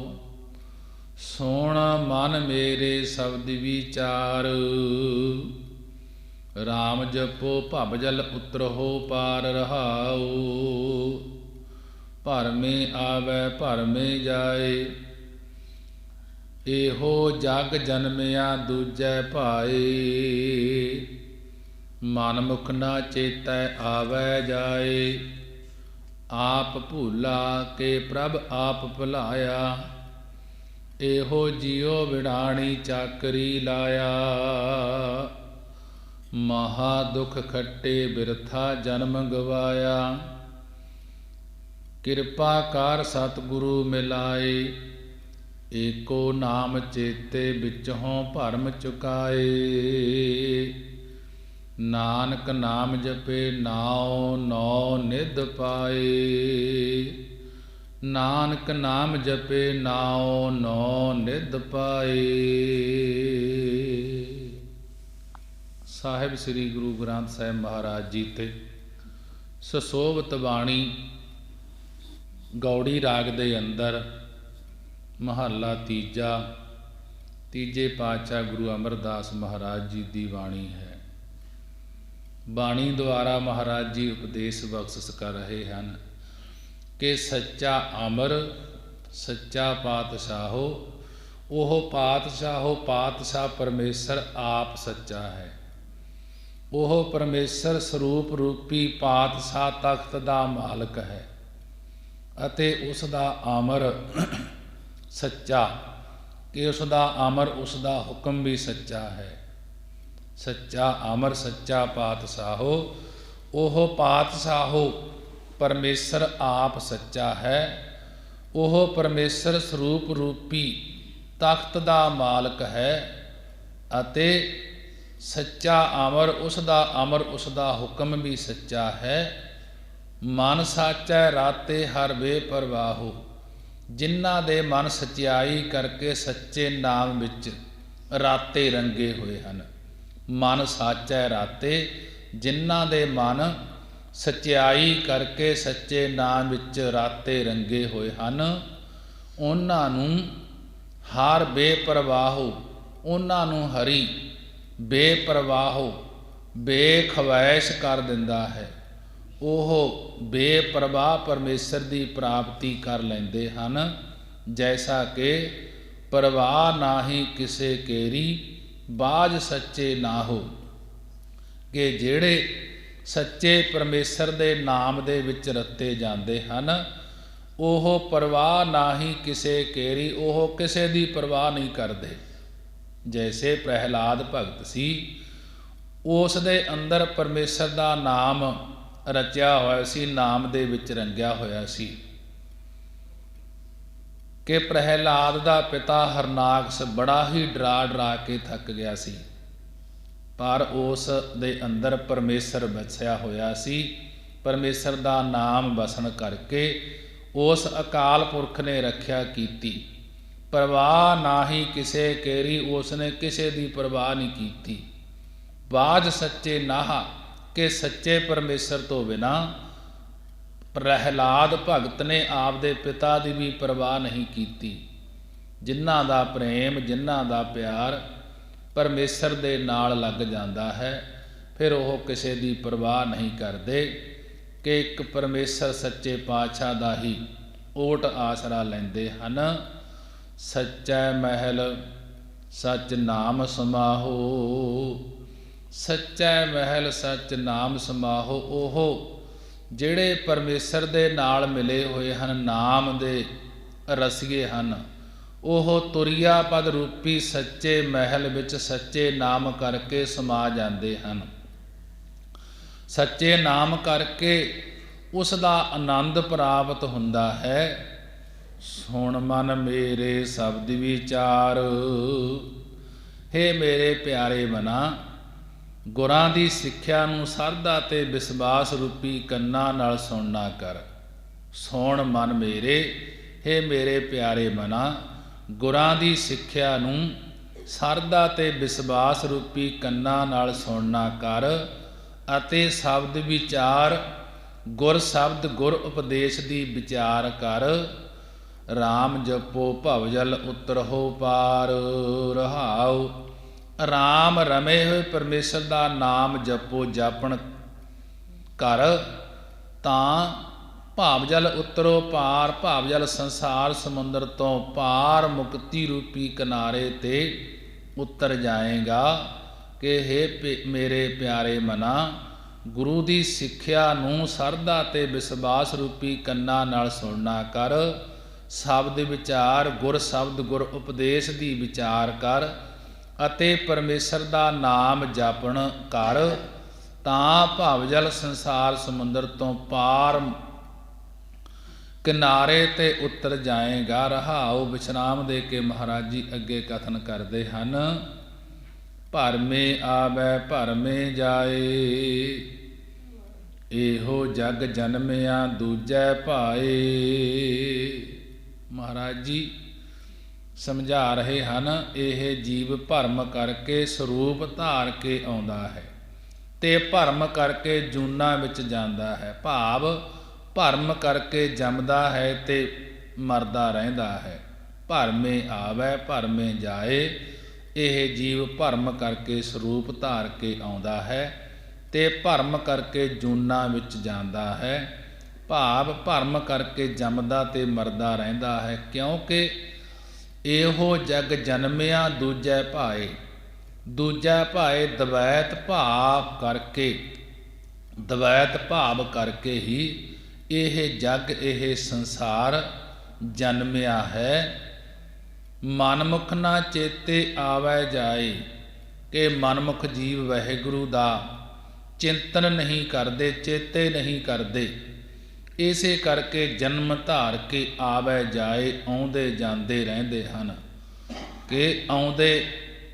ਸੋਣ ਮਨ ਮੇਰੇ ਸ਼ਬਦ ਵਿਚਾਰ। ਰਾਮ ਜਪੋ ਭਵ ਜਲ ਉਤਰਹੁ ਪਾਰ ਰਹਾਉ। ਭਰਮੇ ਆਵੈ ਭਰਮੇ ਜਾਏ, ਇਹੋ ਜਗ ਜਨਮਿਆ ਦੂਜੈ ਭਾਏ। ਮਨ ਮੁਖ ਨਾ ਚੇਤੈ ਆਵੈ ਜਾਏ, ਆਪ ਭੂਲਾ ਕੇ ਪ੍ਰਭ ਆਪ ਭੁਲਾਇਆ। ਇਹੋ ਜਿਉ ਵਿੜਾਣੀ ਚਾਕਰੀ ਲਾਇਆ। ਮਹਾ ਦੁਖ ਖੱਟੇ ਬਿਰਥਾ ਜਨਮ ਗਵਾਇਆ। ਕਿਰਪਾ ਕਰ ਸਤਿਗੁਰੂ ਮਿਲਾਏ, ਏਕੋ ਨਾਮ ਚੇਤੇ ਵਿਚੋਂ ਭਰਮ ਚੁਕਾਏ। ਨਾਨਕ ਨਾਮ ਜਪੇ ਨਾਉ ਨੌ ਨਿਧ ਪਾਏ। ਨਾਨਕ ਨਾਮ ਜਪੇ ਨਾਉ ਨੌ ਨਿਧ ਪਾਏ। ਸਾਹਿਬ ਸ੍ਰੀ ਗੁਰੂ ਗ੍ਰੰਥ ਸਾਹਿਬ ਮਹਾਰਾਜ ਜੀ ਤੇ ਸੁਸ਼ੋਭਿਤ ਬਾਣੀ ਗੌੜੀ ਰਾਗ ਦੇ ਅੰਦਰ ਮਹੱਲਾ ਤੀਜਾ, ਤੀਜੇ ਪਾਤਸ਼ਾਹ ਗੁਰੂ ਅਮਰਦਾਸ ਮਹਾਰਾਜ ਜੀ ਦੀ ਬਾਣੀ ਹੈ। ਬਾਣੀ ਦੁਆਰਾ ਮਹਾਰਾਜ ਜੀ ਉਪਦੇਸ਼ ਬਖਸ਼ਿਸ਼ ਕਰ ਰਹੇ ਹਨ ਕਿ ਸੱਚਾ ਅਮਰ ਸੱਚਾ ਪਾਤਸ਼ਾਹੋ। ਉਹ ਪਾਤਸ਼ਾਹੋ, ਪਾਤਸ਼ਾਹ ਪਰਮੇਸ਼ਰ ਆਪ ਸੱਚਾ ਹੈ। ਉਹ ਪਰਮੇਸ਼ਰ ਸਰੂਪ ਰੂਪੀ ਪਾਤਸ਼ਾਹ ਤਖਤ ਦਾ ਮਾਲਕ ਹੈ ਅਤੇ ਉਸ ਦਾ ਅਮਰ ਸੱਚਾ, ਕਿ ਉਸ ਦਾ ਅਮਰ, ਉਸ ਦਾ ਹੁਕਮ ਵੀ ਸੱਚਾ ਹੈ। ਸੱਚਾ ਅਮਰ ਸੱਚਾ ਪਾਤਸ਼ਾਹੋ। ਉਹ ਪਾਤਸ਼ਾਹੋ ਪਰਮੇਸ਼ਰ ਆਪ ਸੱਚਾ ਹੈ। ਉਹ ਪਰਮੇਸ਼ਰ ਸਰੂਪ ਰੂਪੀ ਤਖਤ ਦਾ ਮਾਲਕ ਹੈ ਅਤੇ ਸੱਚਾ ਅਮਰ ਉਸ ਦਾ ਹੁਕਮ ਵੀ ਸੱਚਾ ਹੈ। ਮਨ ਸਾਚੈ ਰਾਤੇ ਹਰ ਬੇਪਰਵਾਹੋ, ਜਿਨ੍ਹਾਂ ਦੇ ਮਨ ਸਚਿਆਈ ਕਰਕੇ ਸੱਚੇ ਨਾਮ ਵਿੱਚ ਰਾਤੇ ਰੰਗੇ ਹੋਏ ਹਨ। ਮਨ ਸਾਚੈ ਰਾਤੇ, ਜਿਨ੍ਹਾਂ ਦੇ ਮਨ ਸਚਿਆਈ ਕਰਕੇ ਸੱਚੇ ਨਾਮ ਵਿੱਚ ਰਾਤੇ ਰੰਗੇ ਹੋਏ ਹਨ, ਉਹਨਾਂ ਨੂੰ ਹਰ ਬੇਪਰਵਾਹੋ, ਉਹਨਾਂ ਨੂੰ ਹਰੀ ਬੇਪਰਵਾਹੋ ਬੇਖਵੈਸ਼ ਕਰ ਦਿੰਦਾ ਹੈ। ਉਹ ਬੇਪਰਵਾਹ ਪਰਮੇਸ਼ਰ ਦੀ ਪ੍ਰਾਪਤੀ ਕਰ ਲੈਂਦੇ ਹਨ। ਜੈਸਾ ਕਿ ਪਰਵਾਹ ਨਾਹੀ ਕਿਸੇ ਕੇਰੀ, ਬਾਝ ਸੱਚੇ ਨਾਹੋ, ਕਿ ਜਿਹੜੇ ਸੱਚੇ ਪਰਮੇਸ਼ਰ ਦੇ ਨਾਮ ਦੇ ਵਿੱਚ ਰਤੇ ਜਾਂਦੇ ਹਨ, ਉਹ ਪਰਵਾਹ ਨਾਹੀ ਕਿਸੇ ਕੇਰੀ, ਉਹ ਕਿਸੇ ਦੀ ਪਰਵਾਹ ਨਹੀਂ ਕਰਦੇ। ਜੈਸੇ ਪ੍ਰਹਿਲਾਦ ਭਗਤ ਸੀ, ਉਸ ਦੇ ਅੰਦਰ ਪਰਮੇਸ਼ਰ ਦਾ ਨਾਮ ਰਚਿਆ ਹੋਇਆ ਸੀ, ਨਾਮ ਦੇ ਵਿੱਚ ਰੰਗਿਆ ਹੋਇਆ ਸੀ ਕਿ ਪ੍ਰਹਿਲਾਦ ਦਾ ਪਿਤਾ ਹਰਨਾਕਸ਼ ਬੜਾ ਹੀ ਡਰਾ ਕੇ ਥੱਕ ਗਿਆ ਸੀ, ਪਰ ਉਸ ਦੇ ਅੰਦਰ ਪਰਮੇਸ਼ਰ ਵਸਿਆ ਹੋਇਆ ਸੀ। ਪਰਮੇਸ਼ਰ ਦਾ ਨਾਮ ਵਸਣ ਕਰਕੇ ਉਸ ਅਕਾਲ ਪੁਰਖ ਨੇ ਰੱਖਿਆ ਕੀਤੀ। ਪਰਵਾਹ ਨਾਹੀ ਕਿਸੇ ਕੇਰੀ, ਉਸ ਨੇ ਕਿਸੇ ਦੀ ਪਰਵਾਹ ਨਹੀਂ ਕੀਤੀ। ਬਾਝ ਸੱਚੇ ਨਾਹ, ਕਿ ਸੱਚੇ ਪਰਮੇਸ਼ਰ ਤੋਂ ਬਿਨਾ ਪ੍ਰਹਿਲਾਦ ਭਗਤ ਨੇ ਆਪਦੇ ਪਿਤਾ ਦੀ ਵੀ ਪਰਵਾਹ ਨਹੀਂ ਕੀਤੀ। ਜਿਨ੍ਹਾਂ ਦਾ ਪ੍ਰੇਮ, ਜਿਨ੍ਹਾਂ ਦਾ ਪਿਆਰ ਪਰਮੇਸ਼ਰ ਦੇ ਨਾਲ ਲੱਗ ਜਾਂਦਾ ਹੈ, ਫਿਰ ਉਹ ਕਿਸੇ ਦੀ ਪਰਵਾਹ ਨਹੀਂ ਕਰਦੇ ਕਿ ਇੱਕ ਪਰਮੇਸ਼ਰ ਸੱਚੇ ਪਾਤਸ਼ਾਹ ਦਾ ਹੀ ਓਟ ਆਸਰਾ ਲੈਂਦੇ ਹਨ। ਸੱਚੈ ਮਹਿਲ ਸੱਚ ਨਾਮ ਸਮਾਹੋ, ਸੱਚੈ ਮਹਿਲ ਸੱਚ ਨਾਮ ਸਮਾਹੋ, ਉਹ ਜਿਹੜੇ ਪਰਮੇਸ਼ਰ ਦੇ ਨਾਲ ਮਿਲੇ ਹੋਏ ਹਨ, ਨਾਮ ਦੇ ਰਸੀਏ ਹਨ, ਉਹ ਤੁਰਿਆ ਪਦ ਰੂਪੀ ਸੱਚੇ ਮਹਿਲ ਵਿੱਚ ਸੱਚੇ ਨਾਮ ਕਰਕੇ ਸਮਾ ਜਾਂਦੇ ਹਨ। ਸੱਚੇ ਨਾਮ ਕਰਕੇ ਉਸ ਦਾ ਆਨੰਦ ਪ੍ਰਾਪਤ ਹੁੰਦਾ ਹੈ। ਸੁਣ ਮਨ ਮੇਰੇ ਸ਼ਬਦ ਵਿਚਾਰ, ਹੇ ਮੇਰੇ ਪਿਆਰੇ ਮਨਾ, ਗੁਰਾਂ ਦੀ ਸਿੱਖਿਆ ਨੂੰ ਸਰਧਾ ਤੇ ਵਿਸ਼ਵਾਸ ਰੂਪੀ ਕੰਨਾਂ ਨਾਲ ਸੁਣਨਾ ਕਰ। ਸੁਣ ਮਨ ਮੇਰੇ, ਹੇ ਮੇਰੇ ਪਿਆਰੇ ਮਨਾ, ਗੁਰਾਂ ਦੀ ਸਿੱਖਿਆ ਨੂੰ ਸਰਧਾ ਤੇ ਵਿਸ਼ਵਾਸ ਰੂਪੀ ਕੰਨਾਂ ਨਾਲ ਸੁਣਨਾ ਕਰ ਅਤੇ ਸ਼ਬਦ ਵਿਚਾਰ, ਗੁਰ ਸ਼ਬਦ ਗੁਰ ਉਪਦੇਸ਼ ਦੀ ਵਿਚਾਰ ਕਰ। ਰਾਮ ਜਪੋ ਭਵ ਜਲ ਉਤਰਹੁ ਪਾਰ, ਰਹਾਉ। ਰਾਮ ਰਮੇ ਹੋਏ ਪਰਮੇਸ਼ਰ ਦਾ ਨਾਮ ਜਪੋ, ਜਾਪਣ ਕਰ, ਤਾਂ ਭਾਵ ਜਲ ਉਤਰੋ ਪਾਰ, ਭਾਵ ਜਲ ਸੰਸਾਰ ਸਮੁੰਦਰ ਤੋਂ ਪਾਰ ਮੁਕਤੀ ਰੂਪੀ ਕਿਨਾਰੇ ਤੇ ਉਤਰ ਜਾਏਗਾ। ਕਿ ਹੇ ਮੇਰੇ ਪਿਆਰੇ ਮਨਾ, ਗੁਰੂ ਦੀ ਸਿੱਖਿਆ ਨੂੰ ਸਰਧਾ ਤੇ ਵਿਸ਼ਵਾਸ ਰੂਪੀ ਕੰਨਾਂ ਨਾਲ ਸੁਣਨਾ ਕਰ। ਸ਼ਬਦ ਵਿਚਾਰ, ਗੁਰ ਸ਼ਬਦ ਗੁਰ ਉਪਦੇਸ਼ ਦੀ ਵਿਚਾਰ ਕਰ ਅਤੇ ਪਰਮੇਸ਼ਰ ਦਾ ਨਾਮ ਜਪਣ ਕਰ, ਤਾਂ ਭਵ ਜਲ ਸੰਸਾਰ ਸਮੁੰਦਰ ਤੋਂ ਪਾਰ ਕਿਨਾਰੇ ਤੇ ਉਤਰ ਜਾਏਗਾ। ਰਹਾਉ। ਵਿਸ਼ਰਾਮ ਦੇ ਕੇ ਮਹਾਰਾਜ ਜੀ ਅੱਗੇ ਕਥਨ ਕਰਦੇ ਹਨ। ਭਰਮੇ ਆਵੈ ਭਰਮੇ ਜਾਏ, ਇਹੋ ਜਗ ਜਨਮਿਆ ਦੂਜੈ ਭਾਏ। ਮਹਾਰਾਜ ਜੀ ਸਮਝਾ ਰਹੇ ਹਨ, ਇਹ ਜੀਵ ਭਰਮ ਕਰਕੇ ਸਰੂਪ ਧਾਰ ਕੇ ਆਉਂਦਾ ਹੈ ਤੇ ਭਰਮ ਕਰਕੇ ਜੂਨਾਂ ਵਿੱਚ ਜਾਂਦਾ ਹੈ। ਭਾਵ ਭਰਮ ਕਰਕੇ ਜੰਮਦਾ ਹੈ ਤੇ ਮਰਦਾ ਰਹਿੰਦਾ ਹੈ। ਭਰਮੇ ਆਵੈ ਭਰਮੇ ਜਾਏ, ਇਹ ਜੀਵ ਭਰਮ ਕਰਕੇ ਸਰੂਪ ਧਾਰ ਕੇ ਆਉਂਦਾ ਹੈ ਤੇ ਭਰਮ ਕਰਕੇ ਜੂਨਾਂ ਵਿੱਚ ਜਾਂਦਾ ਹੈ। ਭਾਵ ਭਰਮ ਕਰਕੇ ਜੰਮਦਾ ਤੇ ਮਰਦਾ ਰਹਿੰਦਾ ਹੈ, ਕਿਉਂਕਿ ਇਹੋ ਜਗ ਜਨਮਿਆ ਦੂਜੈ ਭਾਏ। ਦੂਜਾ ਭਾਏ ਦਵੈਤ ਭਾਵ ਕਰਕੇ, ਦਵੈਤ ਭਾਵ ਕਰਕੇ ਹੀ ਇਹ ਜਗ, ਇਹ ਸੰਸਾਰ ਜਨਮਿਆ ਹੈ। ਮਨਮੁਖ ਨਾ ਚੇਤੇ ਆਵੈ ਜਾਏ, ਕਿ ਮਨਮੁਖ ਜੀਵ ਵਾਹਿਗੁਰੂ ਦਾ ਚਿੰਤਨ ਨਹੀਂ ਕਰਦੇ, ਚੇਤੇ ਨਹੀਂ ਕਰਦੇ। ਇਸੇ ਕਰਕੇ ਜਨਮ ਧਾਰ ਕੇ ਆਵੈ ਜਾਏ, ਆਉਂਦੇ ਜਾਂਦੇ ਰਹਿੰਦੇ ਹਨ। ਕਿ ਆਉਂਦੇ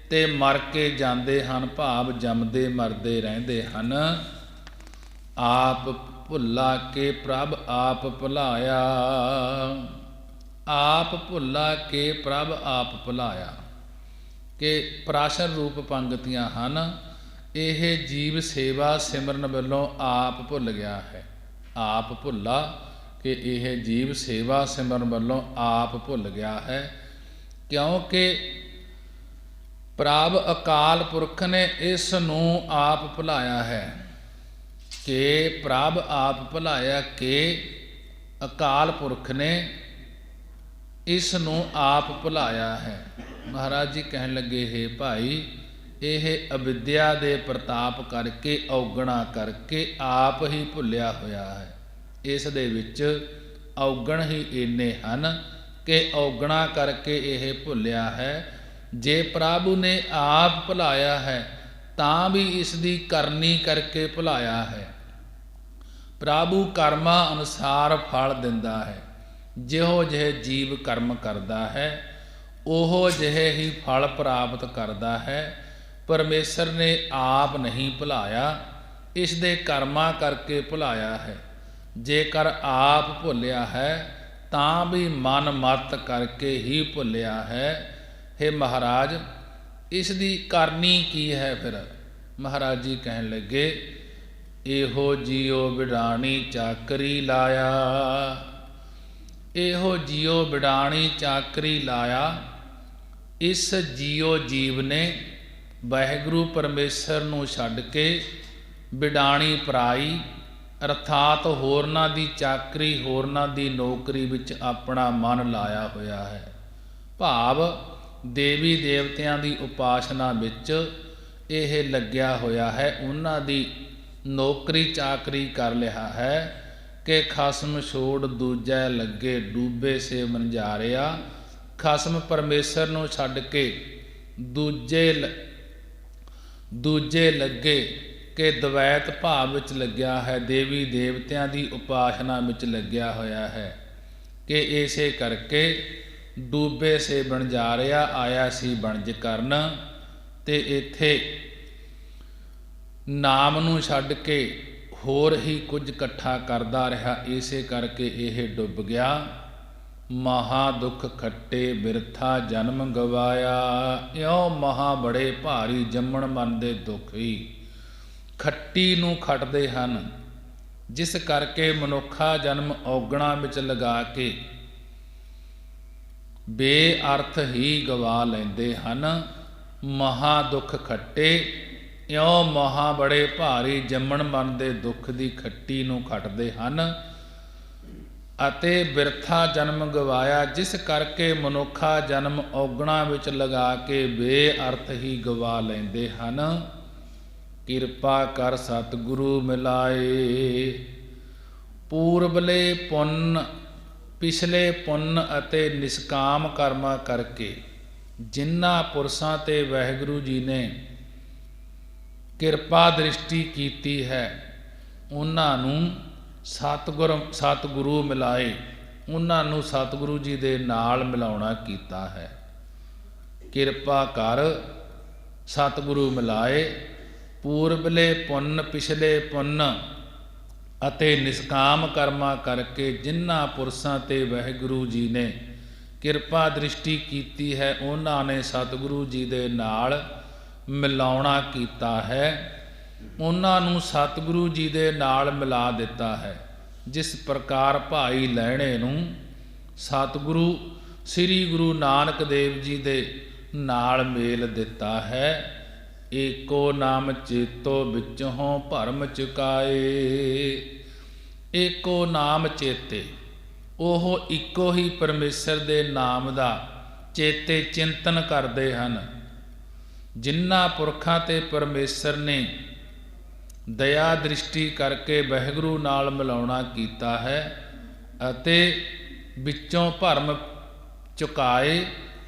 ਤੇ ਮਰ ਕੇ ਜਾਂਦੇ ਹਨ, ਭਾਵ ਜੰਮਦੇ ਮਰਦੇ ਰਹਿੰਦੇ ਹਨ। ਆਪ ਭੁੱਲਾ ਕੇ ਪ੍ਰਭ ਆਪ ਭੁਲਾਇਆ, ਆਪ ਭੁੱਲਾ ਕੇ ਪ੍ਰਭ ਆਪ ਭੁਲਾਇਆ। ਕਿ ਪ੍ਰਾਸ਼ਨ ਰੂਪ ਪੰਗਤੀਆਂ ਹਨ। ਇਹ ਜੀਵ ਸੇਵਾ ਸਿਮਰਨ ਵੱਲੋਂ ਆਪ ਭੁੱਲ ਗਿਆ ਹੈ। ਆਪ ਭੁੱਲਾ ਕਿ ਇਹ ਜੀਵ ਸੇਵਾ ਸਿਮਰਨ ਵੱਲੋਂ ਆਪ ਭੁੱਲ ਗਿਆ ਹੈ, ਕਿਉਂਕਿ ਪ੍ਰਭ ਅਕਾਲ ਪੁਰਖ ਨੇ ਇਸ ਨੂੰ ਆਪ ਭੁਲਾਇਆ ਹੈ। ਕਿ ਪ੍ਰਭ ਆਪ ਭੁਲਾਇਆ ਕਿ ਅਕਾਲ ਪੁਰਖ ਨੇ ਇਸ ਨੂੰ ਆਪ ਭੁਲਾਇਆ ਹੈ। ਮਹਾਰਾਜ ਜੀ ਕਹਿਣ ਲੱਗੇ, ਹੈ ਭਾਈ, ਇਹ ਅਵਿਦਿਆ ਦੇ ਪ੍ਰਤਾਪ ਕਰਕੇ, ਔਗਣਾ ਕਰਕੇ ਆਪ ਹੀ ਭੁੱਲਿਆ ਹੋਇਆ ਹੈ। ਇਸ ਦੇ ਵਿੱਚ ਔਗਣ ਹੀ ਇੰਨੇ ਹਨ ਕਿ ਔਗਣਾ ਕਰਕੇ ਇਹ ਭੁੱਲਿਆ ਹੈ। ਜੇ ਪ੍ਰਭੂ ਨੇ ਆਪ ਭੁਲਾਇਆ ਹੈ ਤਾਂ ਵੀ ਇਸ ਦੀ ਕਰਨੀ ਕਰਕੇ ਭੁਲਾਇਆ ਹੈ। ਪ੍ਰਭੂ ਕਰਮਾਂ ਅਨੁਸਾਰ ਫਲ ਦਿੰਦਾ ਹੈ। ਜਿਹੋ ਜਿਹੇ ਜੀਵ ਕਰਮ ਕਰਦਾ ਹੈ ਉਹੋ ਜਿਹੇ ਹੀ ਫਲ ਪ੍ਰਾਪਤ ਕਰਦਾ ਹੈ। ਪਰਮੇਸ਼ਰ ਨੇ ਆਪ ਨਹੀਂ ਭੁਲਾਇਆ, ਇਸ ਦੇ ਕਰਮਾਂ ਕਰਕੇ ਭੁਲਾਇਆ ਹੈ। ਜੇਕਰ ਆਪ ਭੁੱਲਿਆ ਹੈ ਤਾਂ ਵੀ ਮਨ ਮਤ ਕਰਕੇ ਹੀ ਭੁੱਲਿਆ ਹੈ। ਹੇ ਮਹਾਰਾਜ, ਇਸ ਦੀ ਕਰਨੀ ਕੀ ਹੈ ਫਿਰ? ਮਹਾਰਾਜ ਜੀ ਕਹਿਣ ਲੱਗੇ, ਇਹੋ ਜੀਓ ਬਿਡਾਣੀ ਚਾਕਰੀ ਲਾਇਆ, ਇਹੋ ਜੀਓ ਬਿਡਾਣੀ ਚਾਕਰੀ ਲਾਇਆ। ਇਸ ਜੀਓ ਜੀਵ ਨੇ ਵਾਹਿਗੁਰੂ ਪਰਮੇਸ਼ਰ ਨੂੰ ਛੱਡ ਕੇ ਬਿਡਾਣੀ ਪਰਾਈ, ਅਰਥਾਤ ਹੋਰਨਾਂ ਦੀ ਚਾਕਰੀ, ਹੋਰਨਾਂ ਦੀ ਨੌਕਰੀ ਵਿੱਚ ਆਪਣਾ ਮਨ ਲਾਇਆ ਹੋਇਆ ਹੈ। ਭਾਵ ਦੇਵੀ ਦੇਵਤਿਆਂ ਦੀ ਉਪਾਸਨਾ ਵਿੱਚ ਇਹ ਲੱਗਿਆ ਹੋਇਆ ਹੈ। ਉਹਨਾਂ ਦੀ ਨੌਕਰੀ ਚਾਕਰੀ ਕਰ ਲਿਆ ਹੈ ਕਿ ਖਸਮ ਛੋੜ ਦੂਜੈ ਲੱਗੇ, ਡੂਬੇ ਸੇ ਮੰਝਾਰਿਆ। ਖਸਮ ਪਰਮੇਸ਼ਰ ਨੂੰ ਛੱਡ ਕੇ ਦੂਜੇ ਲੱਗੇ ਕਿ ਦਵੈਤ ਭਾਵ ਵਿੱਚ ਲੱਗਿਆ ਹੈ, ਦੇਵੀ ਦੇਵਤਿਆਂ ਦੀ ਉਪਾਸਨਾ ਵਿੱਚ ਲੱਗਿਆ ਹੋਇਆ ਹੈ। ਕਿ ਇਸੇ ਕਰਕੇ ਡੂਬੇ ਸੇ ਬਣਜਾਰਿਆ, ਆਇਆ ਸੀ ਬਣਜ ਕਰਨ। ਤੇ ਇੱਥੇ ਨਾਮ ਨੂੰ ਛੱਡ ਕੇ ਹੋਰ ਹੀ ਕੁਝ ਇਕੱਠਾ ਕਰਦਾ ਰਿਹਾ, ਇਸੇ ਕਰਕੇ ਇਹ ਡੁੱਬ ਗਿਆ। ਮਹਾ ਦੁੱਖ ਖੱਟੇ ਬਿਰਥਾ ਜਨਮ ਗਵਾਇਆ, ਇਉਂ ਮਹਾ ਬੜੇ ਭਾਰੀ ਜੰਮਣ ਮਰਨ ਦੇ ਦੁੱਖ ਹੀ ਖੱਟੀ ਨੂੰ ਖੱਟਦੇ ਹਨ, ਜਿਸ ਕਰਕੇ ਮਨੁੱਖਾ ਜਨਮ ਔਗਣਾ ਵਿੱਚ ਲਗਾ ਕੇ ਬੇਅਰਥ ਹੀ ਗਵਾ ਲੈਂਦੇ ਹਨ। ਮਹਾ ਦੁੱਖ ਖੱਟੇ, ਇਉਂ ਮਹਾ ਬੜੇ ਭਾਰੀ ਜੰਮਣ ਮਰਨ ਦੇ ਦੁੱਖ ਦੀ ਖੱਟੀ ਨੂੰ ਖੱਟਦੇ ਹਨ। ਅਤੇ ਬਿਰਥਾ ਜਨਮ ਗਵਾਇਆ, ਜਿਸ ਕਰਕੇ ਮਨੁੱਖਾ ਜਨਮ ਔਗਣਾ ਵਿੱਚ ਲਗਾ ਕੇ ਬੇਅਰਥ ਹੀ ਗਵਾ ਲੈਂਦੇ ਹਨ। ਕਿਰਪਾ ਕਰ ਸਤਿਗੁਰੂ ਮਿਲਾਏ, ਪੂਰਬਲੇ ਪੁੰਨ ਪਿਛਲੇ ਪੁੰਨ ਅਤੇ ਨਿਸ਼ਕਾਮ ਕਰਮਾਂ ਕਰਕੇ ਜਿਨ੍ਹਾਂ ਪੁਰਸ਼ਾਂ ਤੇ ਵਾਹਿਗੁਰੂ ਜੀ ਨੇ ਕਿਰਪਾ ਦ੍ਰਿਸ਼ਟੀ ਕੀਤੀ ਹੈ, ਉਹਨਾਂ ਨੂੰ ਸਤਿਗੁਰੂ ਮਿਲਾਏ, ਉਹਨਾਂ ਨੂੰ ਸਤਿਗੁਰੂ ਜੀ ਦੇ ਨਾਲ ਮਿਲਾਉਣਾ ਕੀਤਾ ਹੈ। ਕਿਰਪਾ ਕਰ ਸਤਿਗੁਰੂ ਮਿਲਾਏ, ਪੂਰਬਲੇ ਪੁੰਨ ਪਿਛਲੇ ਪੁੰਨ ਅਤੇ ਨਿਸ਼ਕਾਮ ਕਰਮਾਂ ਕਰਕੇ ਜਿਨ੍ਹਾਂ ਪੁਰਸ਼ਾਂ ਤੇ ਵਾਹਿਗੁਰੂ ਜੀ ਨੇ ਕਿਰਪਾ ਦ੍ਰਿਸ਼ਟੀ ਕੀਤੀ ਹੈ, ਉਹਨਾਂ ਨੇ ਸਤਿਗੁਰੂ ਜੀ ਦੇ ਨਾਲ ਮਿਲਾਉਣਾ ਕੀਤਾ ਹੈ। ਉਹਨਾਂ ਨੂੰ ਸਤਿਗੁਰੂ ਜੀ ਦੇ ਨਾਲ ਮਿਲਾ ਦਿੱਤਾ ਹੈ। ਜਿਸ ਪ੍ਰਕਾਰ ਭਾਈ ਲਹਿਣੇ ਨੂੰ ਸਤਿਗੁਰੂ ਸ੍ਰੀ ਗੁਰੂ ਨਾਨਕ ਦੇਵ ਜੀ ਦੇ ਨਾਲ ਮੇਲ ਦਿੱਤਾ ਹੈ। ਏਕੋ ਨਾਮ ਚੇਤੋ ਵਿੱਚੋਂ ਭਰਮ ਚੁਕਾਏ, ਏਕੋ ਨਾਮ ਚੇਤੇ, ਉਹ ਇੱਕੋ ਹੀ ਪਰਮੇਸ਼ਰ ਦੇ ਨਾਮ ਦਾ ਚੇਤੇ ਚਿੰਤਨ ਕਰਦੇ ਹਨ। ਜਿਨ੍ਹਾਂ ਪੁਰਖਾਂ ਤੇ ਪਰਮੇਸ਼ਰ ਨੇ ਦਇਆ ਦ੍ਰਿਸ਼ਟੀ ਕਰਕੇ ਵਾਹਿਗੁਰੂ ਨਾਲ ਮਿਲਾਉਣਾ ਕੀਤਾ ਹੈ ਅਤੇ ਵਿੱਚੋਂ ਭਰਮ ਚੁਕਾਏ,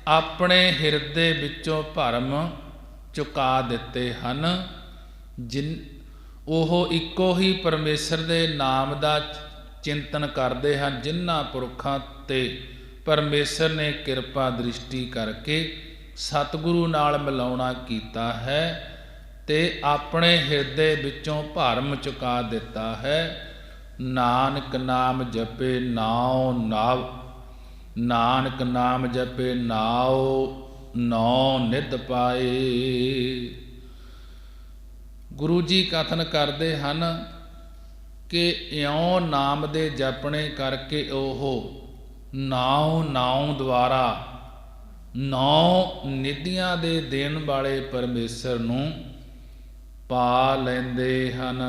ਆਪਣੇ ਹਿਰਦੇ ਵਿੱਚੋਂ ਭਰਮ ਚੁਕਾ ਦਿੱਤੇ ਹਨ। ਉਹ ਇੱਕੋ ਹੀ ਪਰਮੇਸ਼ਰ ਦੇ ਨਾਮ ਦਾ ਚਿੰਤਨ ਕਰਦੇ ਹਨ, ਜਿਨ੍ਹਾਂ ਪੁਰਖਾਂ 'ਤੇ ਪਰਮੇਸ਼ਰ ਨੇ ਕਿਰਪਾ ਦ੍ਰਿਸ਼ਟੀ ਕਰਕੇ ਸਤਿਗੁਰੂ ਨਾਲ ਮਿਲਾਉਣਾ ਕੀਤਾ ਹੈ ਤੇ ਆਪਣੇ ਹਿਰਦੇ ਵਿੱਚੋਂ ਭਰਮ ਚੁਕਾ ਦਿੱਤਾ ਹੈ। ਨਾਨਕ ਨਾਮ ਜਪੇ ਨਾਉ ਨਾਵ, ਨਾਨਕ ਨਾਮ ਜਪੇ ਨਾਉ ਨੌ ਨਿਧ ਪਾਏ। ਗੁਰੂ ਜੀ ਕਥਨ ਕਰਦੇ ਹਨ ਕਿ ਇਉਂ ਨਾਮ ਦੇ ਜਪਣੇ ਕਰਕੇ ਉਹ ਨਾਉ ਦੁਆਰਾ 9 ਨਿਧੀਆਂ ਦੇ ਦੇਣ ਵਾਲੇ ਪਰਮੇਸ਼ਰ ਨੂੰ ਪਾ ਲੈਂਦੇ ਹਨ।